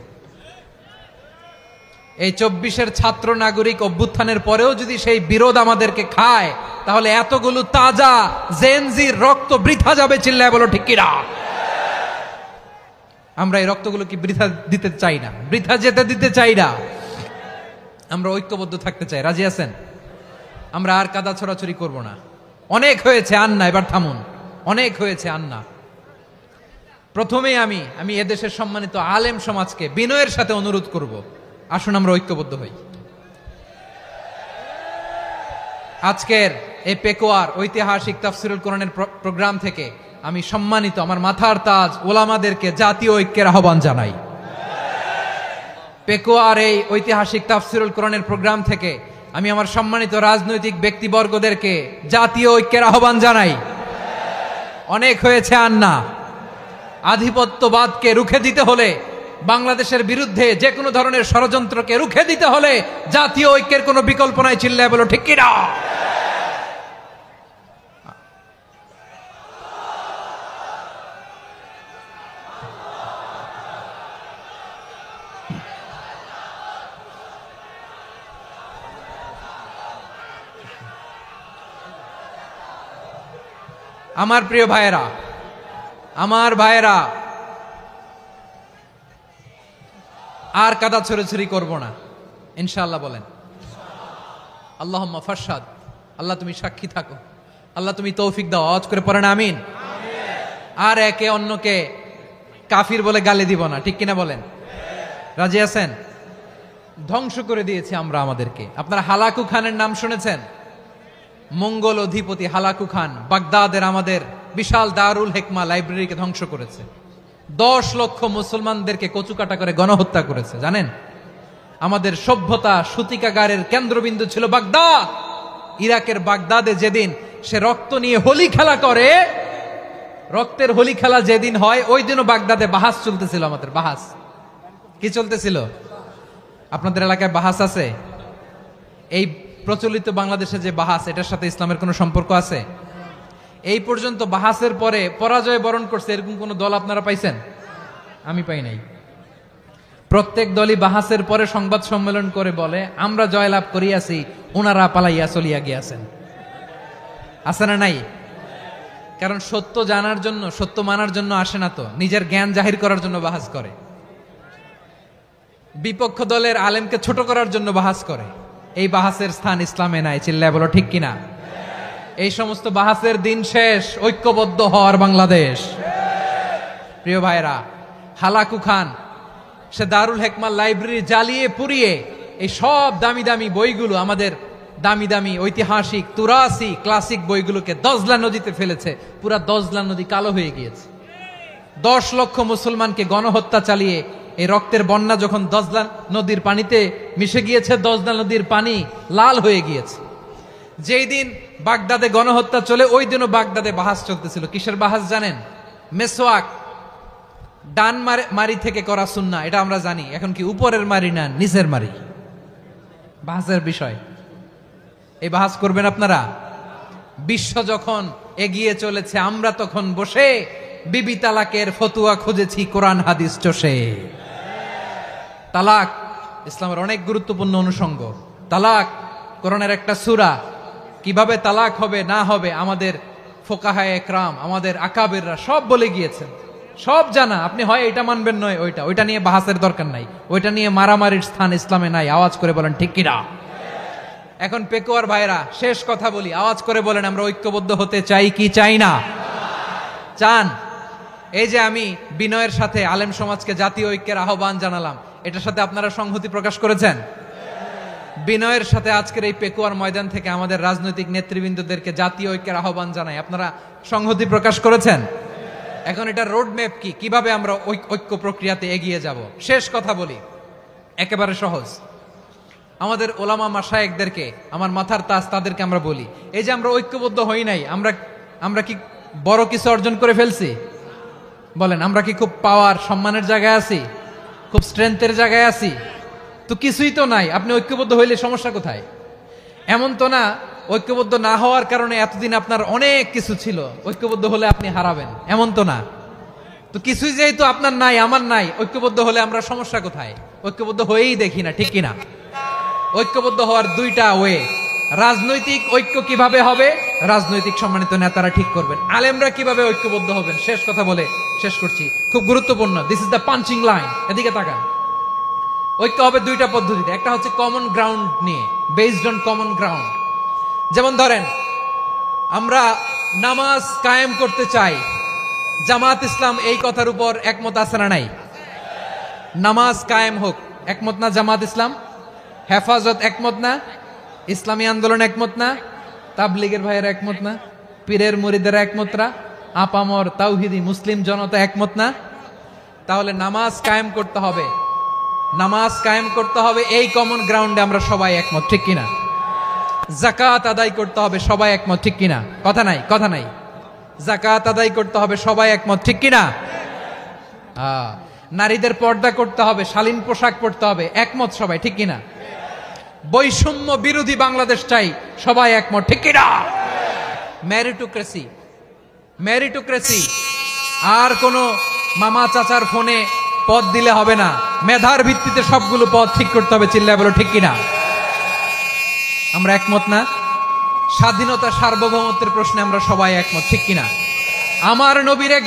এই 24-এর ছাত্র নাগরিক অভ্যুত্থানের পরেও যদি সেই বিরোধ আমাদেরকে খায়, তাহলে এতগুলো তাজা জেনজির রক্ত বৃথা যাবে। চিল্লায় বলো ঠিক কিনা? আমরা এই রক্তগুলো কি বৃথা দিতে চাই না, বৃথা যেতে দিতে চাই না। আমরা ঐক্যবদ্ধ থাকতে চাই। রাজি আছেন? আমরা আর কাদা ছড়াছড়ি করব না। অনেক হয়েছে আন্না, এবার থামুন। অনেক হয়েছে আন্না। প্রথমেই আমি এদেশের সম্মানিত আলেম সমাজকে বিনয়ের সাথে অনুরোধ করব, আসুন আমরা ঐক্যবদ্ধ হই। আজকের এই পেকুয়ার ঐতিহাসিক তাফসিরুল কোরআনের প্রোগ্রাম থেকে আমি সম্মানিত আমার মাথার তাজ ওলামাদেরকে জাতীয় ঐক্যের আহ্বান জানাই। পেকুয়ার এই ঐতিহাসিক তাফসিরুল কোরআনের প্রোগ্রাম থেকে আমি আমার সম্মানিত রাজনৈতিক ব্যক্তিবর্গদেরকে জাতীয় ঐক্যের আহ্বান জানাই। অনেক হয়েছে আর না। আধিপত্যবাদকে রুখে দিতে হলে, বাংলাদেশের বিরুদ্ধে যে কোনো ধরনের ষড়যন্ত্রকে রুখে দিতে হলে জাতীয় ঐক্যের কোনো বিকল্প নাই। চিল্লায় বলো ঠিক কিনা? আমার প্রিয় ভাইয়েরা, আমার ভাইয়েরা, আর কাদা ছড়াছড়ি করব না ইনশাআল্লাহ। বলেন আল্লাহুম্মা ফারশাদ। আল্লাহ তুমি সাক্ষী থাকো, আল্লাহ তুমি তৌফিক দাও। আওয়াজ করে পড়েন আমিন। আর একে অন্যকে কাফির বলে গালি দিব না, ঠিক কিনা বলেন? রাজি আছেন? ধ্বংস করে দিয়েছি আমরা আমাদেরকে। আপনারা হালাকু খানের নাম শুনেছেন? মঙ্গল অধিপতি হালাকু খান বাগদাদের আমাদের বিশাল দারুল হিকমা লাইব্রেরিকে ধ্বংস করেছে। 10 লক্ষ মুসলমানদেরকে কচুকাটা করে গণহত্যা করেছে। জানেন, আমাদের সভ্যতা সূতিকাগারের কেন্দ্রবিন্দু ছিল বাগদাদ। ইরাকের বাগদাদে যেদিন সে রক্ত নিয়ে হোলি খেলা করে, রক্তের হোলি খেলা যেদিন হয়, ওই দিনও বাগদাদে বাহাস চলতেছিল। আমাদের বাহাস কি চলতেছিল? আপনাদের এলাকায় বাহাস আছে? এই প্রচলিত বাংলাদেশে যে বাহাস, এটার সাথে ইসলামের কোনো সম্পর্ক আছে? এই পর্যন্ত বাহাসের পরে পরাজয় বরণ করছে এরকম কোন দল আপনারা পাইছেন? আমি পাই নাই। প্রত্যেক দলই বাহাসের পরে সংবাদ সম্মেলন করে বলে আমরা জয়লাভ করিয়াছি, ওনারা পালাইয়া চলিয়া গিয়াছেন। আছে না নাই? কারণ সত্য জানার জন্য, সত্য মানার জন্য আসে না তো, নিজের জ্ঞান জাহির করার জন্য বাহাস করে। বিপক্ষ দলের আলেমকে ছোট করার জন্য বাহাস করে। এই বাহাসের স্থান ইসলামে নাই। চিল্লায় বলো ঠিক কিনা? এই সমস্ত বাহাসের দিন শেষ। ঐক্যবদ্ধ হওয়ার বাংলাদেশ। প্রিয় ভাইরা, হালাকু খান সে দারুল হিকমা লাইব্রেরি জ্বালিয়ে পুড়িয়ে এই সব দামি দামি বইগুলো, আমাদের দামি দামি ঐতিহাসিক তুরাসি ক্লাসিক বইগুলোকে দজলা নদীতে ফেলেছে। পুরা দজলা নদী কালো হয়ে গিয়েছে। 10 লক্ষ মুসলমানকে গণহত্যা চালিয়ে এই রক্তের বন্যা যখন দজলা নদীর পানিতে মিশে গিয়েছে, দজলা নদীর পানি লাল হয়ে গিয়েছে। যেই দিন বাগদাদে গণহত্যা চলে, ওই দিনও বাগদাদে বাহাস চলতেছিল। কিসের বাহাস জানেন? মেসওয়াক, ডান মারি থেকে করা সুন্নাহ, এটা আমরা জানি। এখন কি উপরের মারি না নিচের মারি? বাহাসের বিষয়। এই বাহাস করবেন আপনারা? বিশ্ব যখন এগিয়ে চলেছে, আমরা তখন বসে বিবি তালাকের ফতুয়া খুঁজেছি কোরআন হাদিস চষে। তালাক ইসলামের অনেক গুরুত্বপূর্ণ অনুষঙ্গ। তালাক কোরআনের একটা সূরা। কিভাবে তালাক হবে না হবে আমাদের ফোকাহায়ে একরাম, আমাদের আকাবেররা সব বলে গিয়েছেন, সব জানা। আপনি হয় এটা মানবেন নয় ওইটা নিয়ে বাহাসের দরকার নাই, ওইটা নিয়ে মারামারির স্থান ইসলামে নাই। আওয়াজ করে বলেন ঠিক কিনা? এখন পেকুয়ার ভাইরা, শেষ কথা বলি, আওয়াজ করে বলেন আমরা ঐক্যবদ্ধ হতে চাই কি চাই না? চান? এই যে আমি বিনয়ের সাথে আলেম সমাজকে জাতীয় ঐক্যের আহ্বান জানালাম, এটার সাথে আপনারা সংহতি প্রকাশ করেছেন? বিনয়ের সাথে আজকের এই পেকুয়ার ময়দান থেকে আমাদের রাজনৈতিক নেতৃবৃন্দদেরকে জাতীয় ঐক্যের আহ্বান জানাই, আপনারা সংহতি প্রকাশ করেছেন? এখন এটা রোড ম্যাপ কি, কিভাবে আমরা ঐক্য প্রক্রিয়াতে এগিয়ে যাব? শেষ কথা বলি, একেবারে সহজ। আমাদের ওলামা মাশায়েখদেরকে, আমার মাথার তাজ তাদেরকে আমরা বলি, এই যে আমরা ঐক্যবদ্ধ হই নাই, আমরা কি বড় কিছু অর্জন করে ফেলছি? বলেন, আমরা কি খুব পাওয়ার সম্মানের জায়গায় আছি? খুব স্ট্রেংথের জায়গায় আছি? তো কিছুই তো নাই। আপনি ঐক্যবদ্ধ হইলে সমস্যা কোথায়? এমন তো না ঐক্যবদ্ধ না হওয়ার কারণে এতদিন আপনার অনেক কিছু ছিল, ঐক্যবদ্ধ হলে আপনি হারাবেন, এমন তো না। তো কিছুই যেহেতু আপনার নাই, আমার নাই, ঐক্যবদ্ধ হলে আমরা সমস্যা কোথায়? ঐক্যবদ্ধ হয়েই দেখি না, ঠিক কিনা? ঐক্যবদ্ধ হওয়ার দুইটা ওয়ে। রাজনৈতিক ঐক্য কিভাবে হবে? রাজনৈতিক সম্মানিত নেতারা ঠিক করবেন। আলেমরা কিভাবে ঐক্যবদ্ধ হবেন? শেষ কথা বলে শেষ করছি, খুব গুরুত্বপূর্ণ। This is the punching line. এদিকে তাকান। ঐক্য হবে দুইটা পদ্ধতিতে। একটা হচ্ছে কমন গ্রাউন্ড নিয়ে, বেসড অন কমন গ্রাউন্ড। যেমন ধরেন, আমরা নামাজ কায়েম করতে চাই, জামাত ইসলাম এই কথার উপর একমত আছে না নাই? নামাজ কায়েম হোক, একমত না জামাত ইসলাম? হেফাজত একমত না? ইসলামী আন্দোলন একমত না? তাবলিগের ভাইয়েরা একমত না? পীরের মুরিদেরা একমত না? আপামর তাওহিদি মুসলিম জনতা একমত না? তাহলে নামাজ কায়েম করতে হবে, নামাজ কায়েম করতে হবে, এই কমন গ্রাউন্ডে আমরা সবাই একমত, ঠিক কিনা? যাকাত আদায় করতে হবে, সবাই একমত, ঠিক কিনা? কথা নাই, কথা নাই। যাকাত আদায় করতে হবে, সবাই একমত, ঠিক কিনা? নারীদের পর্দা করতে হবে, শালীন পোশাক পরতে হবে, একমত সবাই, ঠিক কিনা? বৈষম্য বিরোধী বাংলাদেশ চাই, সবাই একমত, ঠিক কিনা? মেরিটোক্রেসি, মেরিটোক্রেসি, আর কোন মামা চাচার ফোনে পদ দিলে হবে না, মেধার ভিত্তিতে সবগুলো পদ ঠিক করতে হবে, চিল্লায় বলো ঠিক কিনা? আমরা একমত না? স্বাধীনতা সার্বভৌমত্বের প্রশ্নে আমরা সবাই একমত, ঠিক কিনা? আমার নবীরে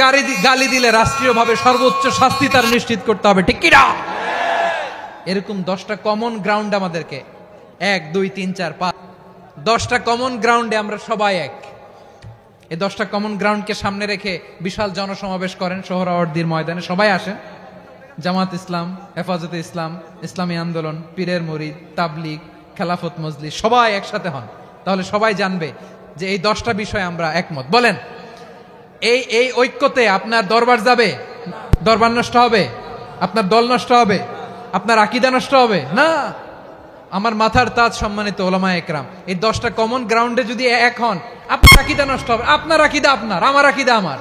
গালি দিলে রাষ্ট্রীয়ভাবে সর্বোচ্চ শাস্তি তার নিশ্চিত করতে হবে, ঠিক কিনা? এরকম 10টা কমন গ্রাউন্ড আমাদেরকে, 1 2 3 4 5, 10টা কমন গ্রাউন্ডে আমরা সবাই এক। এই 10টা কমন গ্রাউন্ডকে সামনে রেখে বিশাল জনসমাবেশ করেন সোহরাওয়ার্দীর ময়দানে, সবাই আসেন। জামাত ইসলাম, হেফাজতে ইসলাম, ইসলামী আন্দোলন, পীরের মুরিদ, তাবলিগ, খেলাফত মজলিস, সবাই একসাথে হন, তাহলে সবাই জানবে যে এই 10টা বিষয়ে আমরা একমত। বলেন, এই ঐক্যতে আপনার দরবার যাবে? দরবার নষ্ট হবে? আপনার দল নষ্ট হবে? আপনার আকীদা নষ্ট হবে না? আমার মাথার তাজ সম্মানিত ওলামায়ে একরাম, এই 10টা কমন গ্রাউন্ডে যদি এক হন, আপনার আকীদা নষ্ট হবে? আপনার আকীদা আপনার, আমার আকীদা আমার,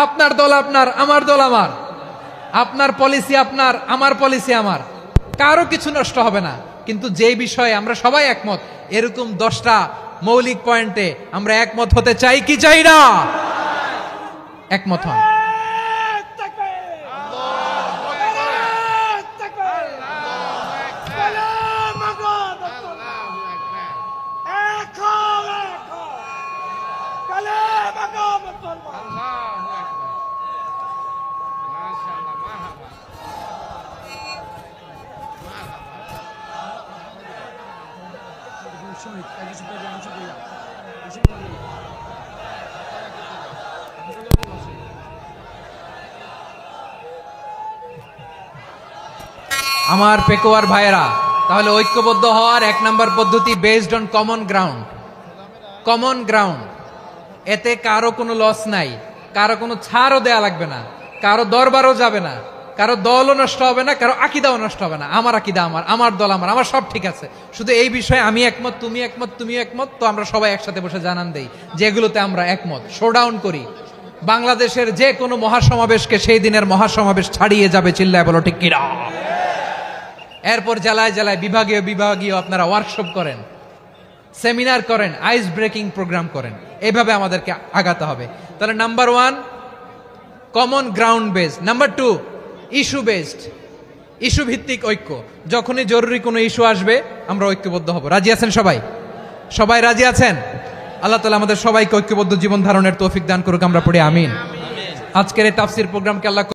আপনার দল আপনার, আমার দল আমার, আপনার পলিসি আপনার, আমার পলিসি আমার, কারো কিছু নষ্ট হবে না। কিন্তু যে বিষয়ে আমরা সবাই একমত, এরকম 10টা মৌলিক পয়েন্টে আমরা একমত হতে চাই কি চাই না? একমত হন। আমার পেকোয়ার ভাইয়েরা, তাহলে ঐক্যবদ্ধ হওয়ার 1 নম্বর পদ্ধতি based on common ground. Common ground, এতে কারো কোনো লস নাই, কারো কোনো ছাড়ও দেয়া লাগবে না, কারো দরবারও যাবে না, কারো দলও নষ্ট হবে না, কারো আকীদাও নষ্ট হবে না। আমার আকীদা আমার, আমার দল আমার, আমার সব ঠিক আছে, শুধু এই বিষয়ে আমি একমত, তুমি একমত, তুমি একমত, তো আমরা সবাই একসাথে বসে জানান দেই যেগুলোতে আমরা একমত, শোডাউন করি। বাংলাদেশের যে কোনো মহাসমাবেশকে সেই দিনের মহাসমাবেশ ছাড়িয়ে যাবে, চিল্লায় বলো ঠিক কিনা? এরপর জেলায় জেলায় বিভাগীয় বিভাগীয় আপনারা ওয়ার্কশপ করেন, সেমিনার করেন, আইস ব্রেকিং প্রোগ্রাম করেন, এইভাবে আমাদেরকে আগাতে হবে। তাহলে number 1 common ground based, number 2 issue based, issue ভিত্তিক ঐক্য। যখনই জরুরি কোনো ইস্যু আসবে আমরা ঐক্যবদ্ধ হব। রাজি আছেন সবাই? সবাই রাজি আছেন? আল্লাহ তাআলা আমাদের সবাইকে ঐক্যবদ্ধ জীবন ধারণের তৌফিক দান করুক, আমরা পড়ি আমিন। আজকের এই তাফসীর প্রোগ্রামকে আল্লাহ